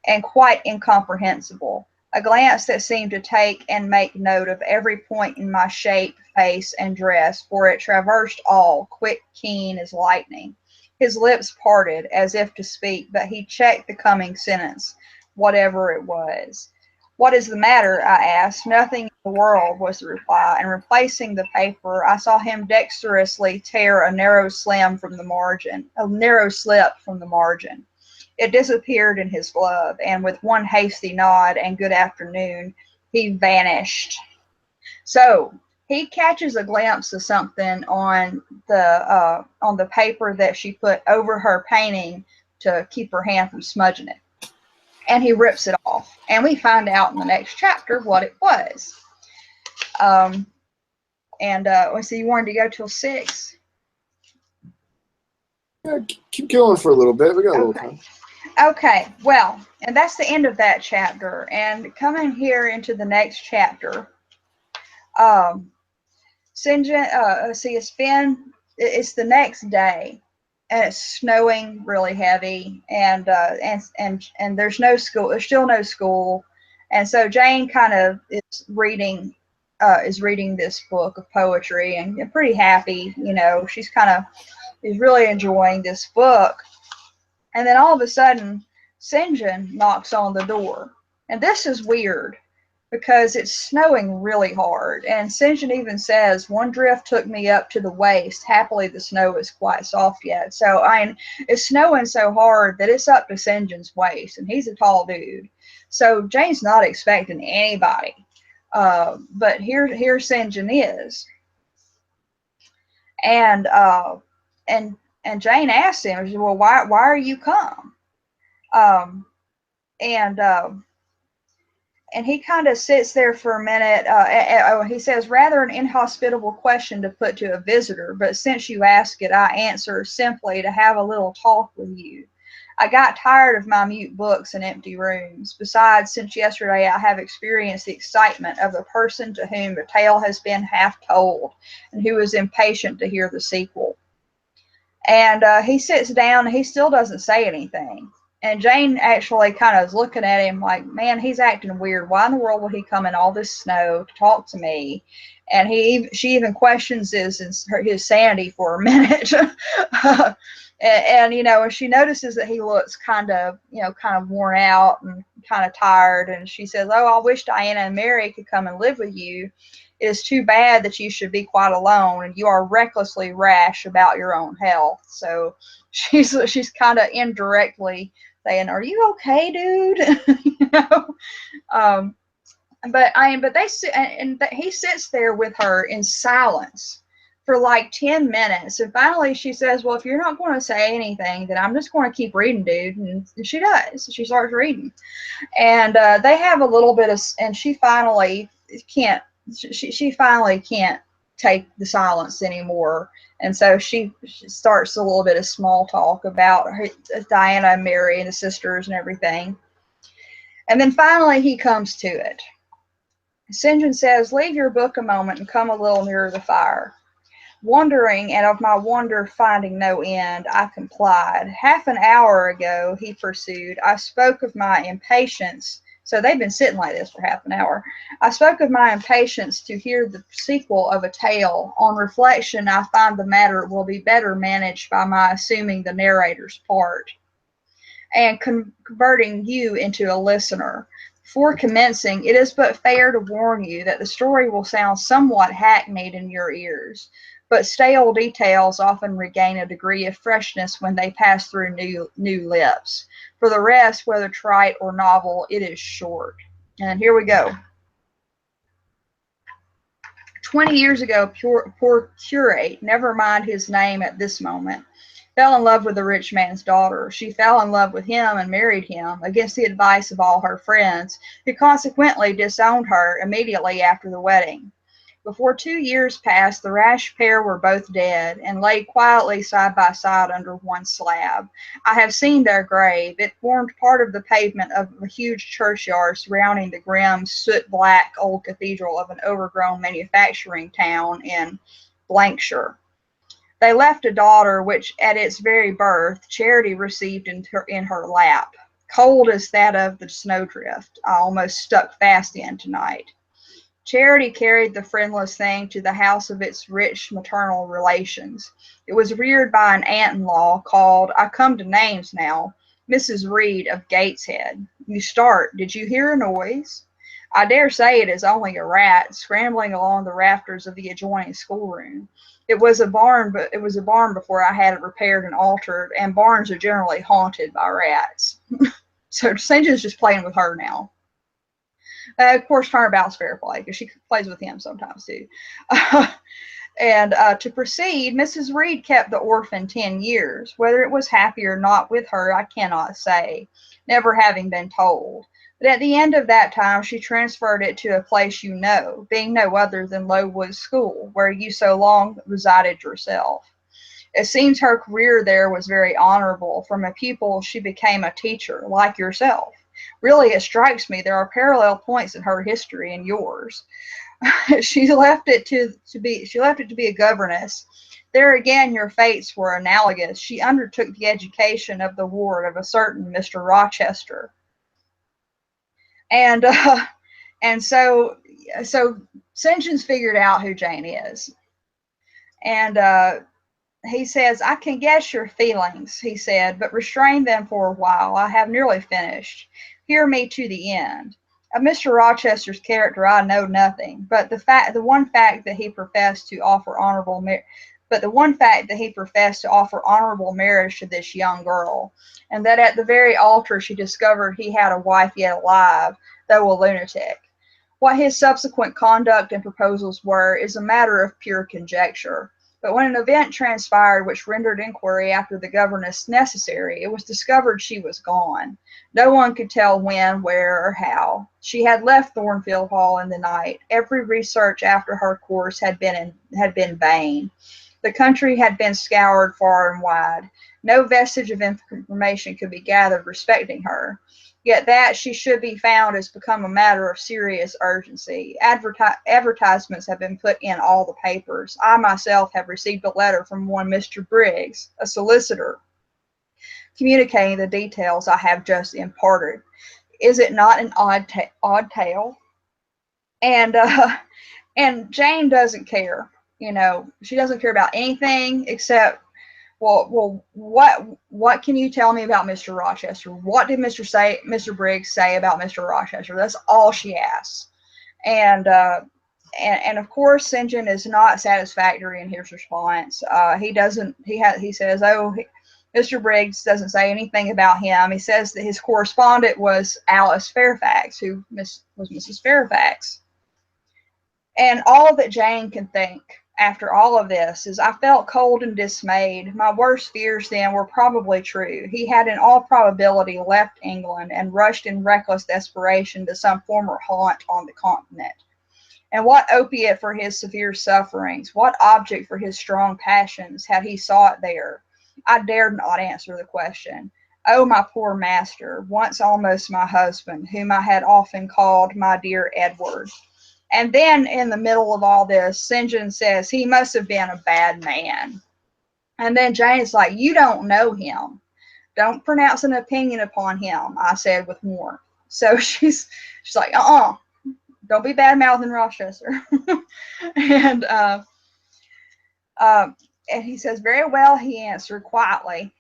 and quite incomprehensible. A glance that seemed to take and make note of every point in my shape, face, and dress, for it traversed all, quick, keen as lightning. His lips parted, as if to speak, but he checked the coming sentence, whatever it was. What is the matter? I asked. Nothing in the world, was the reply, and replacing the paper, I saw him dexterously tear a narrow slip from the margin. It disappeared in his glove, and with one hasty nod and good afternoon, he vanished. So he catches a glimpse of something on the paper that she put over her painting to keep her hand from smudging it. And he rips it off. And we find out in the next chapter what it was. So you wanted to go till 6? Yeah, keep going for a little bit. We got a little time. Okay, well, and that's the end of that chapter. And coming here into the next chapter, St. John, it's the next day. And it's snowing really heavy, and there's no school. There's still no school, and so Jane kind of is reading this book of poetry and pretty happy. She's really enjoying this book, and then all of a sudden, St. John knocks on the door, and this is weird because it's snowing really hard. And St. John even says, one drift took me up to the waist. Happily, the snow is quite soft yet. So, I mean, it's snowing so hard that it's up to St. John's waist, and he's a tall dude. So, Jane's not expecting anybody. But here St. John is. And, and, and Jane asks him, well, why are you come? Um, and, and he kind of sits there for a minute. He says, rather an inhospitable question to put to a visitor, but since you ask it, I answer simply to have a little talk with you. I got tired of my mute books and empty rooms. Besides, since yesterday, I have experienced the excitement of the person to whom the tale has been half told and who is impatient to hear the sequel. And he sits down and he still doesn't say anything. And Jane actually kind of is looking at him like, man, he's acting weird. Why in the world would he come in all this snow to talk to me? And she even questions his sanity for a minute. and you know, she notices that he looks kind of worn out and kind of tired. And she says, oh, I wish Diana and Mary could come and live with you. It is too bad that you should be quite alone, and you are recklessly rash about your own health. So she's kind of indirectly saying, "Are you okay, dude?" You know. But they sit, and he sits there with her in silence for like 10 minutes, and finally she says, "Well, if you're not going to say anything, then I'm just going to keep reading, dude." And she does. She starts reading, and they have a little bit of, and she finally can't. She finally can't take the silence anymore, and so she starts a little bit of small talk about her, Diana and Mary and the sisters and everything. And then finally he comes to it. St. John says, leave your book a moment and come a little nearer the fire. Wondering, and of my wonder finding no end, I complied. Half an hour ago, he pursued, I spoke of my impatience. So they've been sitting like this for half an hour. I spoke of my impatience to hear the sequel of a tale. On reflection, I find the matter will be better managed by my assuming the narrator's part and converting you into a listener. Before commencing, it is but fair to warn you that the story will sound somewhat hackneyed in your ears, but stale details often regain a degree of freshness when they pass through new lips. For the rest, whether trite or novel, it is short. And here we go. 20 years ago, poor curate, never mind his name at this moment, fell in love with the rich man's daughter. She fell in love with him and married him against the advice of all her friends, who consequently disowned her immediately after the wedding. Before 2 years passed, the rash pair were both dead and lay quietly side by side under one slab. I have seen their grave. It formed part of the pavement of a huge churchyard surrounding the grim, soot-black old cathedral of an overgrown manufacturing town in Lancashire. They left a daughter which, at its very birth, Charity received in her lap, cold as that of the snowdrift I almost stuck fast in tonight. Charity carried the friendless thing to the house of its rich maternal relations. It was reared by an aunt-in-law called, I come to names now, Mrs. Reed of Gateshead. You start. Did you hear a noise? I dare say it is only a rat scrambling along the rafters of the adjoining schoolroom. It was a barn, but it was a barn before I had it repaired and altered, and barns are generally haunted by rats. So St. John's just playing with her now. Of course, turnabout's fair play because she plays with him sometimes too. And to proceed, Mrs. Reed kept the orphan 10 years. Whether it was happy or not with her, I cannot say, never having been told. But at the end of that time, she transferred it to a place you know, being no other than Lowood School, where you so long resided yourself. It seems her career there was very honorable. From a pupil, she became a teacher, like yourself. Really, it strikes me there are parallel points in her history and yours. She left it to be a governess. There again, your fates were analogous. She undertook the education of the ward of a certain Mr. Rochester, and so St. John's figured out who Jane is, and he says, I can guess your feelings, he said, but restrain them for a while. I have nearly finished. Hear me to the end. Of Mr. Rochester's character I know nothing, but the one fact that he professed to offer honorable marriage to this young girl, and that at the very altar she discovered he had a wife yet alive, though a lunatic. What his subsequent conduct and proposals were is a matter of pure conjecture. But when an event transpired which rendered inquiry after the governess necessary, it was discovered she was gone. No one could tell when, where, or how. She had left Thornfield Hall in the night. Every research after her course had been vain. The country had been scoured far and wide. No vestige of information could be gathered respecting her. Yet that she should be found has become a matter of serious urgency. Advertisements have been put in all the papers. I myself have received a letter from one Mr. Briggs, a solicitor, communicating the details I have just imparted. Is it not an odd tale? And Jane doesn't care. You know, she doesn't care about anything except, well, what can you tell me about Mr. Rochester? What did Mr. Briggs say about Mr. Rochester? That's all she asks. And of course, St. John is not satisfactory in his response. He says, Mr. Briggs doesn't say anything about him. He says that his correspondent was Alice Fairfax, who was Mrs. Fairfax. And all that Jane can think after all of this is, I felt cold and dismayed. My worst fears then were probably true. He had in all probability left England and rushed in reckless desperation to some former haunt on the continent. And what opiate for his severe sufferings, what object for his strong passions had he sought there? I dared not answer the question. Oh, my poor master, once almost my husband, whom I had often called my dear Edward. And then in the middle of all this, St. John says he must have been a bad man. And then Jane's like, you don't know him. Don't pronounce an opinion upon him, I said with warmth. So she's like, don't be bad-mouthing Rochester. and he says, very well, he answered quietly.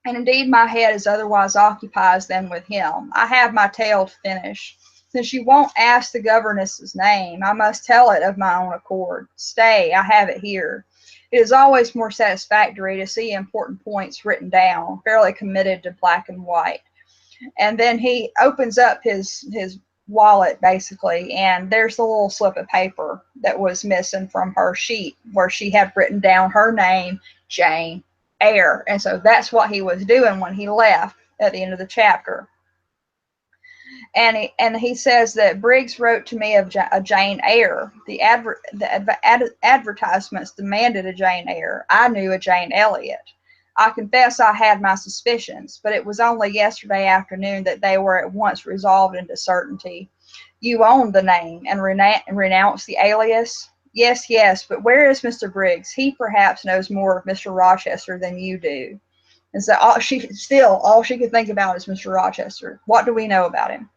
And indeed, my head is otherwise occupied than with him. I have my tale to finish. Since you won't ask the governess's name, I must tell it of my own accord. Stay, I have it here. It is always more satisfactory to see important points written down, fairly committed to black and white. And then he opens up his wallet, basically, and there's a little slip of paper that was missing from her sheet where she had written down her name, Jane Eyre. And so that's what he was doing when he left at the end of the chapter. And he says that Briggs wrote to me of Jane Eyre. The advertisements demanded a Jane Eyre. I knew a Jane Elliot. I confess I had my suspicions, but it was only yesterday afternoon that they were at once resolved into certainty. You own the name and renounce the alias? Yes, but where is Mr. Briggs? He perhaps knows more of Mr. Rochester than you do. And so all she could think about is Mr. Rochester. What do we know about him?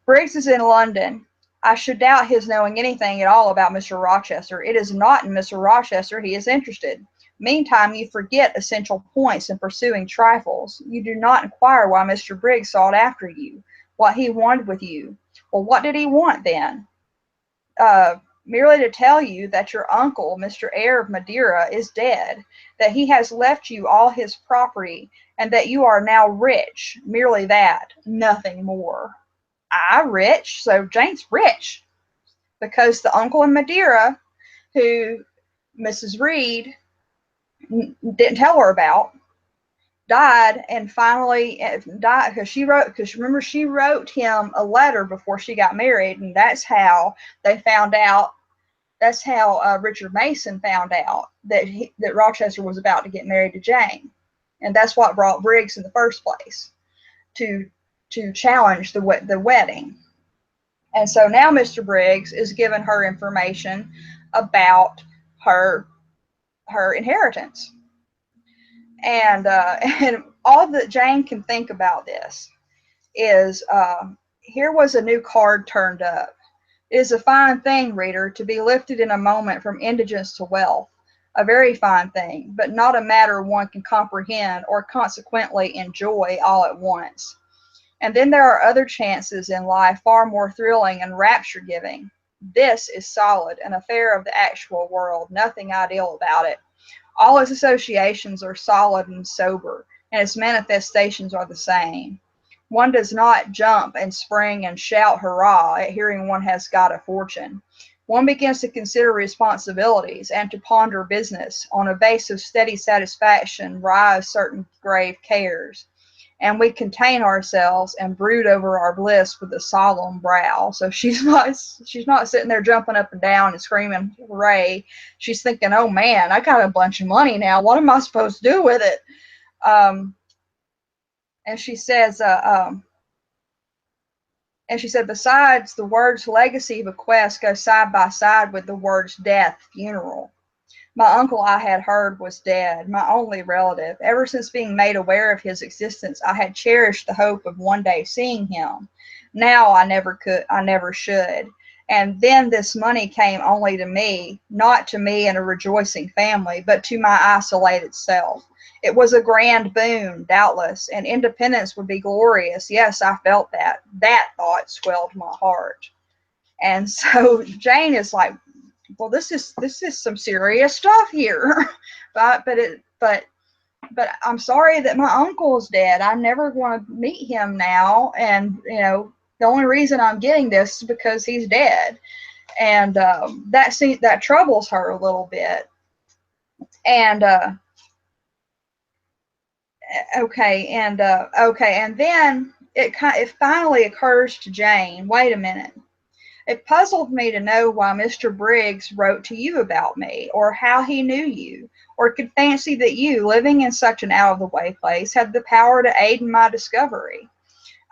Briggs is in London. I should doubt his knowing anything at all about Mr. Rochester. It is not in Mr. Rochester he is interested. Meantime, you forget essential points in pursuing trifles. You do not inquire why Mr. Briggs sought after you, what he wanted with you. Well, what did he want then? Merely to tell you that your uncle, Mr. Eyre of Madeira, is dead, that he has left you all his property, and that you are now rich. Merely that, nothing more. I'm rich, so Jane's rich, because the uncle in Madeira, who Mrs. Reed didn't tell her about, died, and finally died because remember she wrote him a letter before she got married, and that's how they found out. That's how Richard Mason found out that Rochester was about to get married to Jane, and that's what brought Briggs in the first place to challenge the wedding. And so now Mr. Briggs is giving her information about her inheritance. And all that Jane can think about this is here was a new card turned up. It is a fine thing, reader, to be lifted in a moment from indigence to wealth. A very fine thing, but not a matter one can comprehend or consequently enjoy all at once. And then there are other chances in life far more thrilling and rapture-giving. This is solid, an affair of the actual world, nothing ideal about it. All its associations are solid and sober, and its manifestations are the same. One does not jump and spring and shout hurrah at hearing one has got a fortune. One begins to consider responsibilities and to ponder business. On a base of steady satisfaction rise certain grave cares, and we contain ourselves and brood over our bliss with a solemn brow. So she's not sitting there jumping up and down and screaming hooray. She's thinking, oh man, I got a bunch of money now. What am I supposed to do with it? And she says, besides, the words legacy, bequest go side by side with the words death, funeral. My uncle, I had heard, was dead, my only relative. Ever since being made aware of his existence, I had cherished the hope of one day seeing him. Now I never should. And then this money came only to me, not to me and a rejoicing family, but to my isolated self. It was a grand boon, doubtless, and independence would be glorious. Yes, I felt that. That thought swelled my heart. And so Jane is like, well, this is some serious stuff here. but I'm sorry that my uncle's dead. I'm never going to meet him now, and the only reason I'm getting this is because he's dead. And that troubles her a little bit. And and then it finally occurs to Jane, wait a minute. It puzzled me to know why Mr. Briggs wrote to you about me, or how he knew you, or could fancy that you, living in such an out-of-the-way place, had the power to aid in my discovery.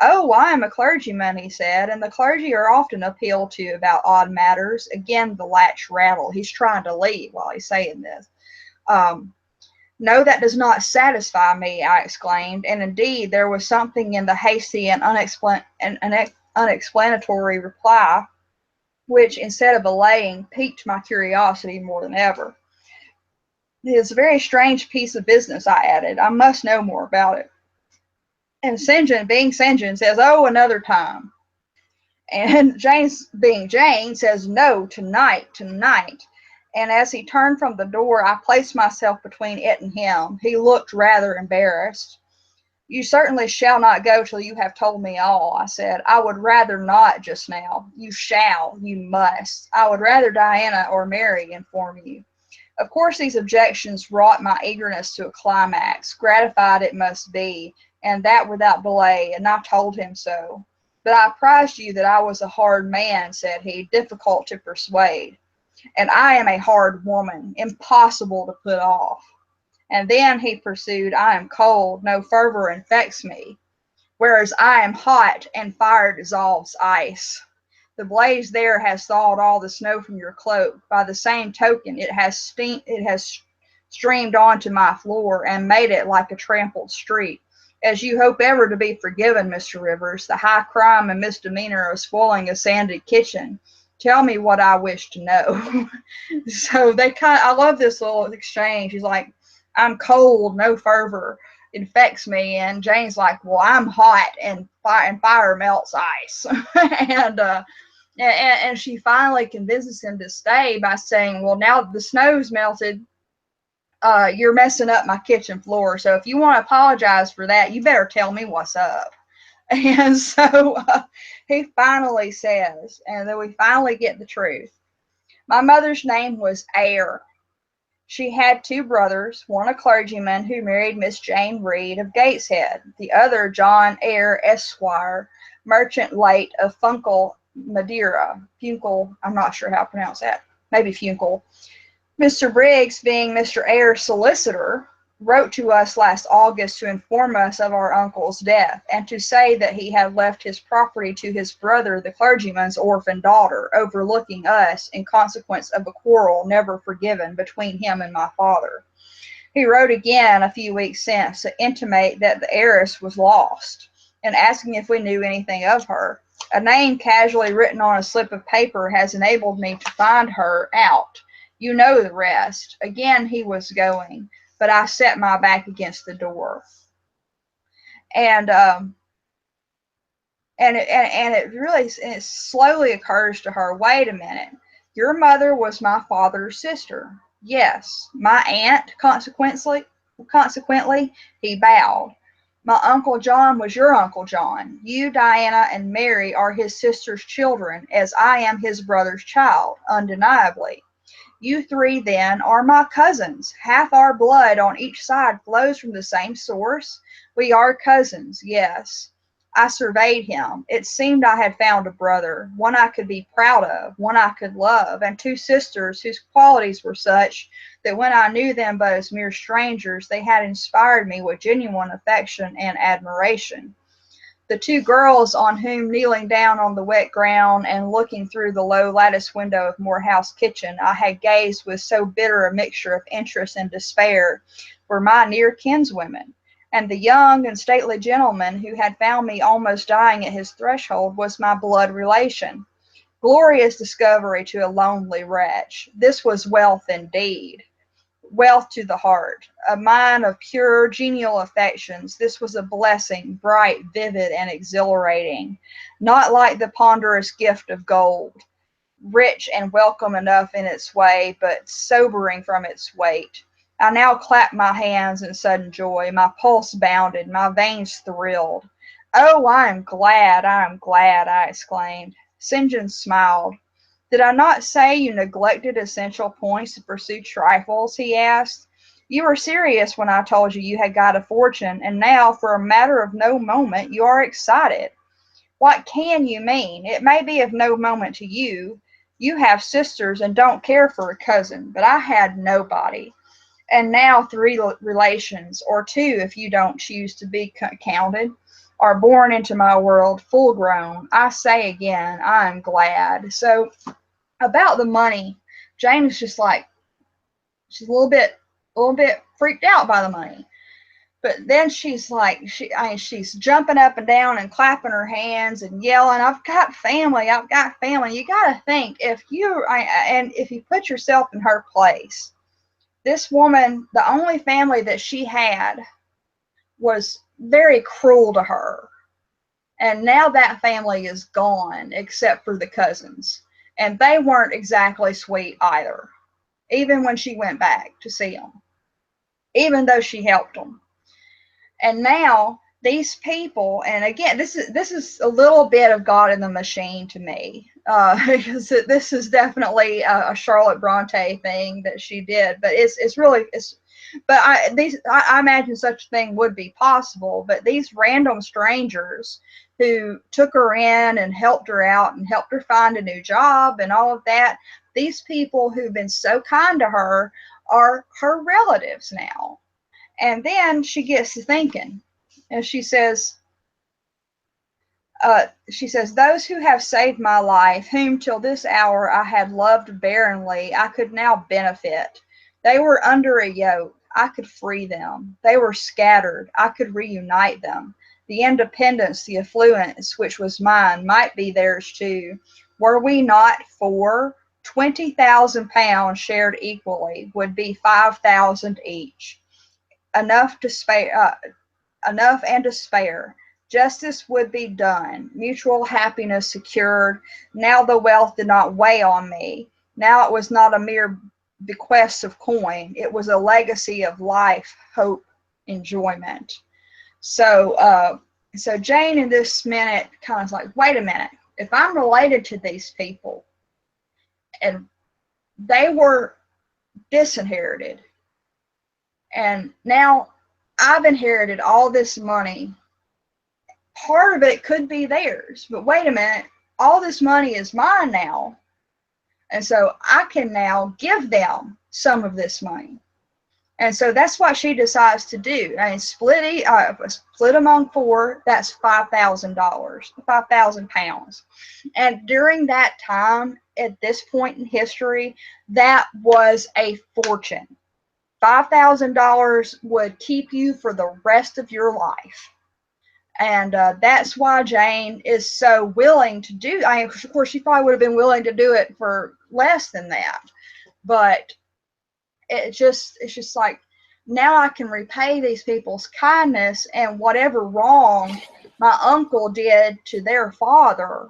Oh, I am a clergyman, he said, and the clergy are often appealed to about odd matters. Again, the latch rattled. He's trying to leave while he's saying this. No, that does not satisfy me, I exclaimed, and indeed there was something in the hasty and unexplanatory reply which, instead of allaying, piqued my curiosity more than ever. It is a very strange piece of business, I added. I must know more about it. And St. John, being St. John, says, oh, another time. And James, being Jane, says, no, tonight. And as he turned from the door, I placed myself between it and him. He looked rather embarrassed. You certainly shall not go till you have told me all, I said. I would rather not just now. You shall, you must. I would rather Diana or Mary inform you. Of course, these objections wrought my eagerness to a climax. Gratified it must be, and that without delay, and I told him so. But I apprised you that I was a hard man, said he, difficult to persuade. And I am a hard woman, impossible to put off. And then he pursued, I am cold, no fervor infects me, whereas I am hot, and fire dissolves ice. The blaze there has thawed all the snow from your cloak. By the same token, it has streamed onto my floor and made it like a trampled street. As you hope ever to be forgiven, Mr. Rivers, the high crime and misdemeanor of spoiling a sanded kitchen. Tell me what I wish to know. So I love this little exchange. He's like, I'm cold, no fervor infects me, and Jane's like, well, I'm hot, and fire melts ice. and she finally convinces him to stay by saying, well, now the snow's melted, you're messing up my kitchen floor, so if you want to apologize for that, you better tell me what's up. And so he finally says, and then we finally get the truth. My mother's name was Eyre. She had two brothers, one a clergyman who married Miss Jane Reed of Gateshead, the other John Eyre, Esquire, merchant late of Funkel, Madeira. Funkel, I'm not sure how to pronounce that. Maybe Funkel. Mr. Briggs, being Mr. Eyre's solicitor, wrote to us last August to inform us of our uncle's death, and to say that he had left his property to his brother, the clergyman's orphan daughter, overlooking us in consequence of a quarrel never forgiven between him and my father. He wrote again a few weeks since to intimate that the heiress was lost, and asking if we knew anything of her. A name casually written on a slip of paper has enabled me to find her out. You know the rest. Again he was going, but I set my back against the door. And And it slowly occurs to her, wait a minute, your mother was my father's sister. Yes. My aunt, consequently, he bowed. My Uncle John was your Uncle John. You, Diana, and Mary are his sister's children, as I am his brother's child, undeniably. You three, then, are my cousins. Half our blood on each side flows from the same source. We are cousins, yes. I surveyed him. It seemed I had found a brother, one I could be proud of, one I could love, and two sisters whose qualities were such that when I knew them but as mere strangers, they had inspired me with genuine affection and admiration. The two girls on whom, kneeling down on the wet ground and looking through the low lattice window of Morehouse kitchen, I had gazed with so bitter a mixture of interest and despair, were my near kinswomen, and the young and stately gentleman who had found me almost dying at his threshold was my blood relation. Glorious discovery to a lonely wretch! This was wealth indeed. Wealth to the heart, a mine of pure, genial affections. This was a blessing, bright, vivid, and exhilarating, not like the ponderous gift of gold, rich and welcome enough in its way, but sobering from its weight. I now clapped my hands in sudden joy. My pulse bounded, my veins thrilled. Oh, I am glad, I exclaimed. St. John smiled. Did I not say you neglected essential points to pursue trifles? He asked. You were serious when I told you you had got a fortune, and now, for a matter of no moment, you are excited. What can you mean? It may be of no moment to you. You have sisters and don't care for a cousin, but I had nobody. And now three relations, or two if you don't choose to be counted, are born into my world full grown. I say again, I am glad. So about the money, Jane is just like, she's a little bit freaked out by the money. But then she's like, she's jumping up and down and clapping her hands and yelling, I've got family, I've got family. You got to think, if you put yourself in her place, this woman, the only family that she had was very cruel to her. And now that family is gone, except for the cousins. And they weren't exactly sweet either, even when she went back to see them, even though she helped them. And now these people, and again, this is a little bit of God in the machine to me, because this is definitely a Charlotte Bronte thing that she did, but I imagine such a thing would be possible. But these random strangers who took her in and helped her out and helped her find a new job and all of that, these people who've been so kind to her are her relatives now. And then she gets to thinking, and she says, those who have saved my life, whom till this hour I had loved barrenly, I could now benefit. They were under a yoke. I could free them. They were scattered. I could reunite them. The independence, the affluence, which was mine, might be theirs too. Were we not four? 20,000 pounds shared equally would be 5,000 each. Enough and to spare. Justice would be done, mutual happiness secured. Now the wealth did not weigh on me. Now it was not a mere bequest of coin. It was a legacy of life, hope, enjoyment. So Jane in this minute kind of like, wait a minute. If I'm related to these people and they were disinherited, and now I've inherited all this money. Part of it could be theirs, but wait a minute, all this money is mine now. And so I can now give them some of this money. And so that's what she decides to do. I mean, split among four, that's $5,000, 5,000 pounds. And during that time, at this point in history, that was a fortune. $5,000 would keep you for the rest of your life. And that's why Jane is so willing to do. Of course, she probably would have been willing to do it for less than that. But it's just like, now I can repay these people's kindness, and whatever wrong my uncle did to their father,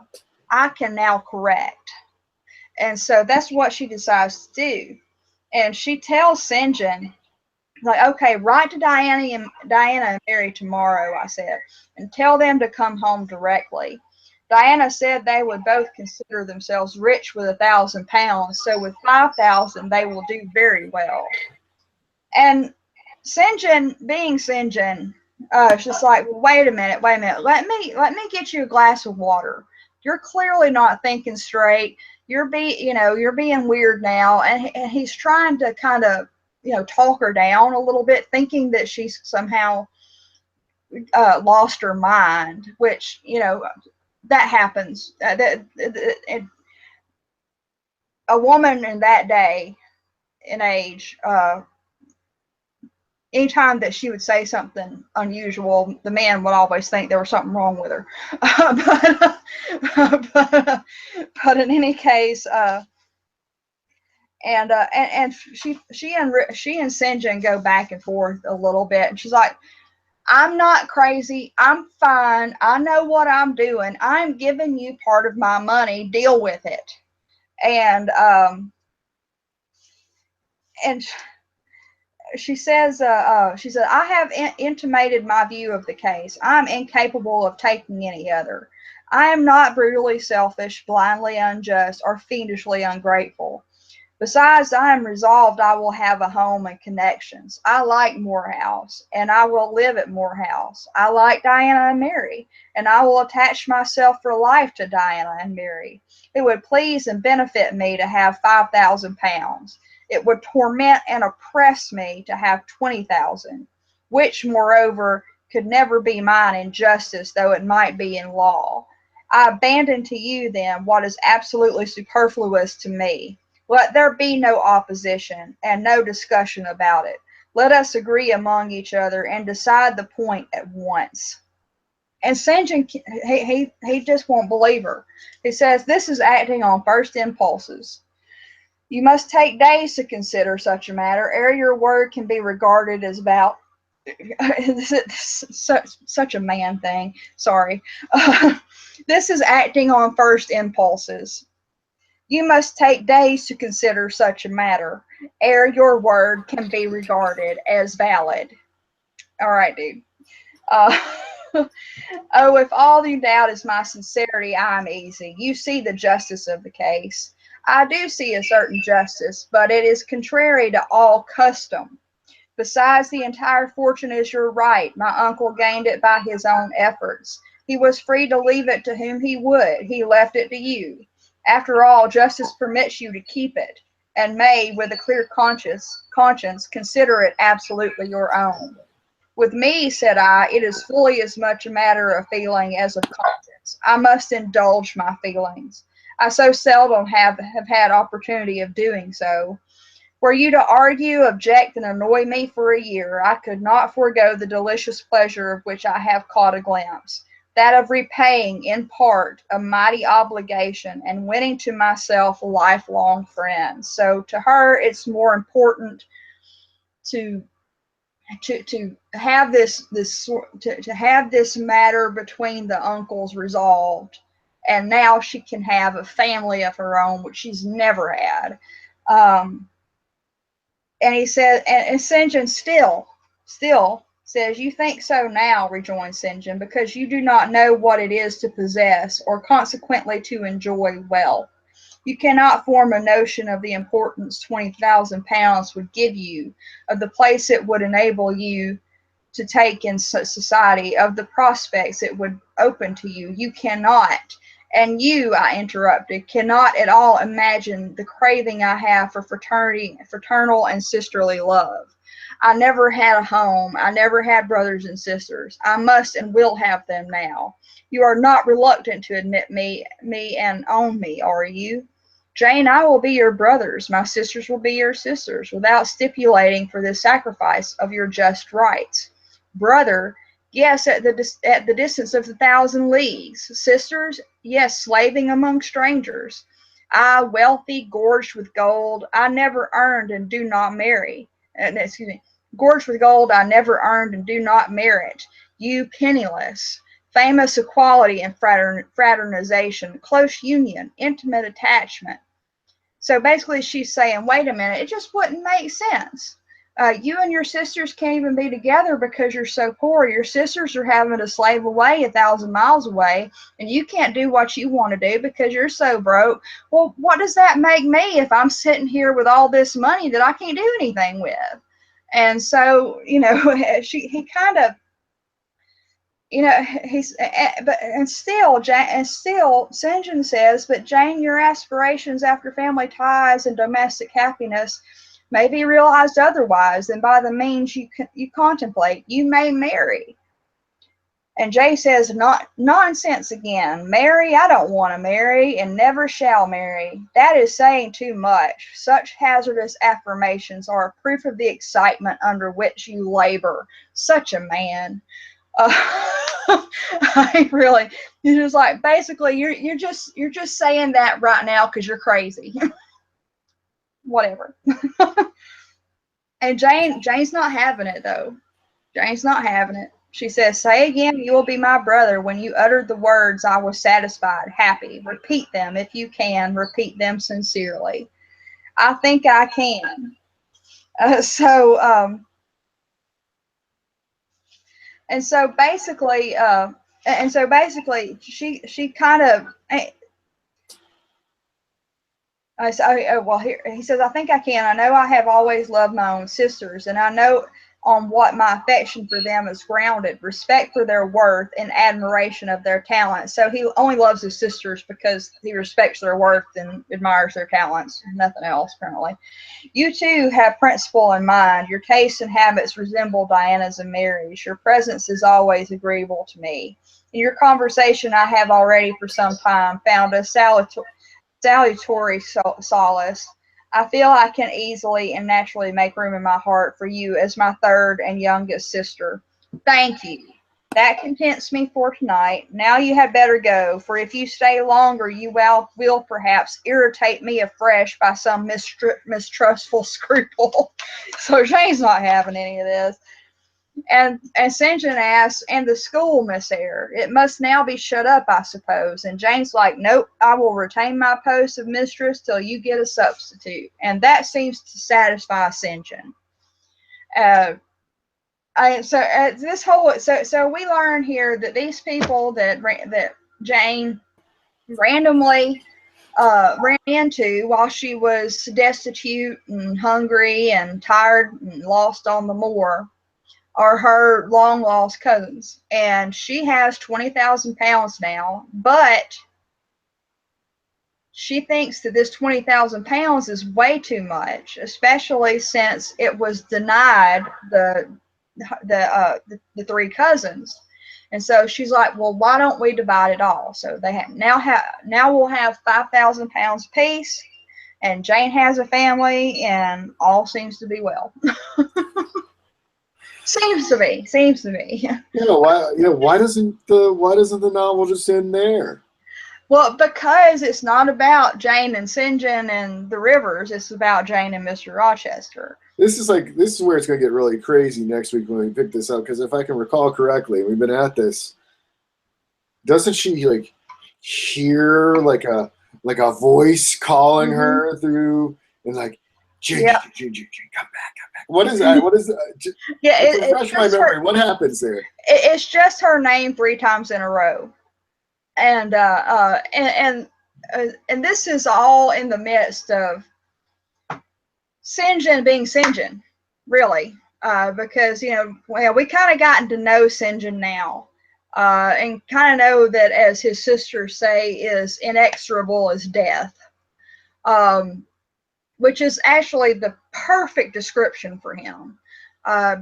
I can now correct. And so that's what she decides to do. And she tells St. John, like, okay, write to Diana and Mary tomorrow, I said, and tell them to come home directly. Diana said they would both consider themselves rich with £1,000, so with 5,000 they will do very well. And St. John, being St. John, it's just like, well, wait a minute, let me get you a glass of water. You're clearly not thinking straight. You're being weird now. And he's trying to kind of, talk her down a little bit, thinking that she's somehow lost her mind, which, that happens. A woman in that day and age, anytime that she would say something unusual, the man would always think there was something wrong with her. But in any case, and she and St. John go back and forth a little bit, and she's like, I'm not crazy. I'm fine. I know what I'm doing. I'm giving you part of my money. Deal with it. And she said, I have intimated my view of the case. I'm incapable of taking any other. I am not brutally selfish, blindly unjust, or fiendishly ungrateful. Besides, I am resolved I will have a home and connections. I like Morehouse, and I will live at Morehouse. I like Diana and Mary, and I will attach myself for life to Diana and Mary. It would please and benefit me to have £5,000. It would torment and oppress me to have 20,000, which, moreover, could never be mine in justice, though it might be in law. I abandon to you, then, what is absolutely superfluous to me. Let there be no opposition and no discussion about it. Let us agree among each other and decide the point at once. And St. John, he just won't believe her. He says, this is acting on first impulses. You must take days to consider such a matter, ere your word can be regarded as about such a man thing. Sorry. This is acting on first impulses. You must take days to consider such a matter, ere your word can be regarded as valid. All right, dude. Oh, if all you doubt is my sincerity, I am easy. You see the justice of the case. I do see a certain justice, but it is contrary to all custom. Besides, the entire fortune is your right. My uncle gained it by his own efforts. He was free to leave it to whom he would. He left it to you. After all, justice permits you to keep it, and may, with a clear conscience, consider it absolutely your own. With me, said I, it is fully as much a matter of feeling as of conscience. I must indulge my feelings. I so seldom have had opportunity of doing so. Were you to argue, object, and annoy me for a year, I could not forego the delicious pleasure of which I have caught a glimpse, that of repaying, in part, a mighty obligation and winning to myself lifelong friends. So to her, it's more important to have to have this matter between the uncles resolved, and now she can have a family of her own, which she's never had. And he said, and St. John still says, you think so now, rejoined St. John, because you do not know what it is to possess, or consequently to enjoy wealth. You cannot form a notion of the importance £20,000 would give you, of the place it would enable you to take in society, of the prospects it would open to you. You cannot. And you, I interrupted, cannot at all imagine the craving I have for fraternal and sisterly love. I never had a home. I never had brothers and sisters. I must and will have them now. You are not reluctant to admit me and own me, are you? Jane, I will be your brothers. My sisters will be your sisters, without stipulating for the sacrifice of your just rights. Brother, yes, at the distance of 1,000 leagues. Sisters, yes, slaving among strangers. I, wealthy, gorged with gold, I never earned and do not marry. Gorged with gold, I never earned and do not merit. You, penniless, famous equality and fraternization, close union, intimate attachment. So basically she's saying, wait a minute, it just wouldn't make sense. You and your sisters can't even be together because you're so poor. Your sisters are having to slave away 1,000 miles away, and you can't do what you want to do because you're so broke. Well, what does that make me if I'm sitting here with all this money that I can't do anything with? And so, you know, he kind of, you know, still St. John says, but Jane, your aspirations after family ties and domestic happiness may be realized otherwise than by the means you contemplate. You may marry. And Jay says, not nonsense again. Marry? I don't want to marry and never shall marry. That is saying too much. Such hazardous affirmations are a proof of the excitement under which you labor. Such a man. I really, you're just like, basically, you're just saying that right now because you're crazy. Whatever. And Jane's not having it though. Jane's not having it. She says, say again, you will be my brother. When you uttered the words, I was satisfied, happy. Repeat them if you can. Repeat them sincerely. I think I can. And so basically, she kind of. Well, here he says, I think I can. I know I have always loved my own sisters, and I know on what my affection for them is grounded: respect for their worth and admiration of their talents. So he only loves his sisters because he respects their worth and admires their talents, nothing else, apparently. You too have principle in mind. Your tastes and habits resemble Diana's and Mary's. Your presence is always agreeable to me. In your conversation, I have already for some time found a salutary solace. I feel I can easily and naturally make room in my heart for you as my third and youngest sister. Thank you. That contents me for tonight. Now you had better go, for if you stay longer, you will perhaps irritate me afresh by some mistrustful scruple. So Jane's not having any of this. And St. John asks, and the school, Miss Eyre, it must now be shut up, I suppose. And Jane's like, nope, I will retain my post of mistress till you get a substitute. And that seems to satisfy St. John. So we learn here that these people that Jane randomly ran into while she was destitute and hungry and tired and lost on the moor are her long lost cousins, and she has 20,000 pounds now, but she thinks that this 20,000 pounds is way too much, especially since it was denied the three cousins. And so she's like, well, why don't we divide it all? So they now we'll have 5,000 pounds apiece, and Jane has a family, and all seems to be well. Seems to be. Why doesn't the novel just end there? Well, because it's not about Jane and St. John and the Rivers. It's about Jane and Mr. Rochester. This is where it's going to get really crazy next week when we pick this up. Because if I can recall correctly, we've been at this. Doesn't she like hear like a voice calling her through and like, Jane, come back. What is that? Refresh my memory. What happens there? It's just her name 3 times in a row, and this is all in the midst of St. John being St. John, really, because we kind of gotten to know St. John now, and kind of know that, as his sisters say, is inexorable as death. Which is actually the perfect description for him,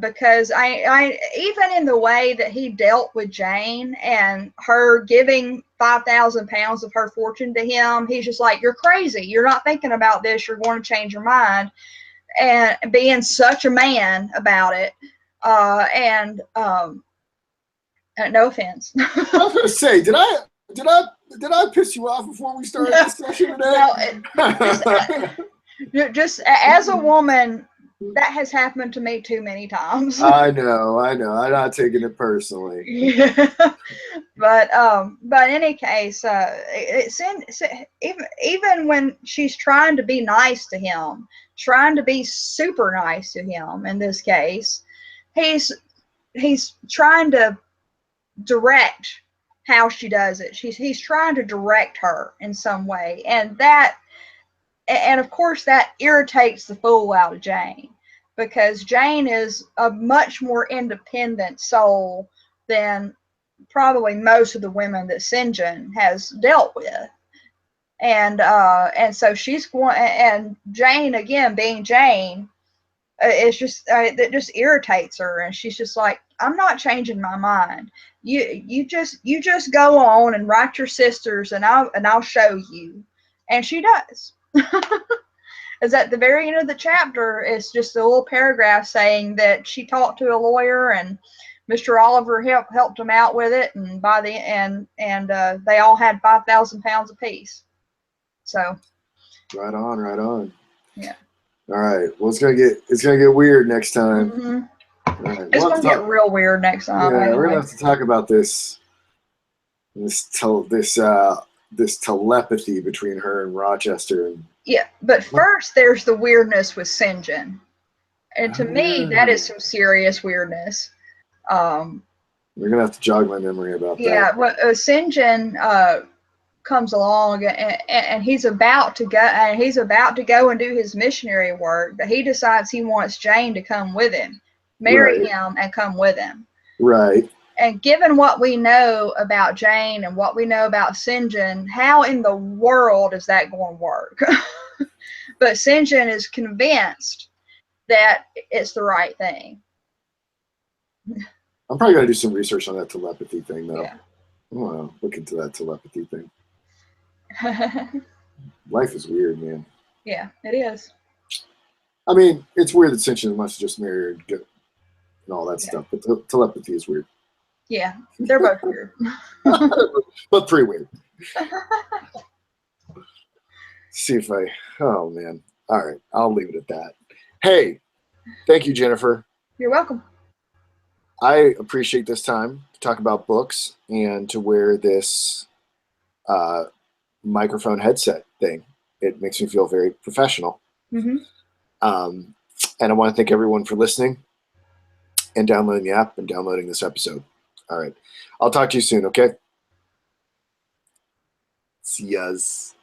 because I even in the way that he dealt with Jane and her giving 5,000 pounds of her fortune to him, he's just like, you're crazy. You're not thinking about this. You're going to change your mind, and being such a man about it. No offense. I was going to say, did I piss you off before we started this session today? No, just as a woman That has happened to me too many times. I know. I'm not taking it personally. Yeah. But in any case, even when she's trying to be nice to him, trying to be super nice to him in this case, he's trying to direct how she does it. He's trying to direct her in some way, and of course that irritates the fool out of Jane, because Jane is a much more independent soul than probably most of the women that St. John has dealt with. And so she's going, and Jane, again being Jane, it's just that just irritates her, and she's just like, I'm not changing my mind. You just go on and write your sisters, and I'll show you. And she does. Is at the very end of the chapter, it's just a little paragraph saying that she talked to a lawyer, and Mr. Oliver helped them out with it, and by the end, they all had 5,000 pounds apiece. So Right on, right on. yeah. All right. Well, it's gonna get weird next time. Mm-hmm. All right. It's gonna get real weird next time. Yeah, anyway. we're gonna have to talk about this telepathy between her and Rochester. Yeah, but first there's the weirdness with St. John, and to me that is some serious weirdness. We're gonna have to jog my memory about that. Yeah, well, St. John comes along, and he's about to go, and do his missionary work, but he decides he wants Jane to come with him, marry him, and come with him. Right. And given what we know about Jane and what we know about St. John, how in the world is that going to work? But St. John is convinced that it's the right thing. I'm probably gonna do some research on that telepathy thing, though. Yeah. I want to look into that telepathy thing. Life is weird, man. Yeah, it is. I mean, it's weird that Simpson must have just married and all that stuff, but telepathy is weird. Yeah, they're both weird. But pretty weird. See if oh man. All right, I'll leave it at that. Hey, thank you, Jennifer. You're welcome. I appreciate this time to talk about books and to wear this microphone headset thing. It makes me feel very professional. Mm-hmm. And I want to thank everyone for listening and downloading the app and downloading this episode. All right. I'll talk to you soon, okay? See yas.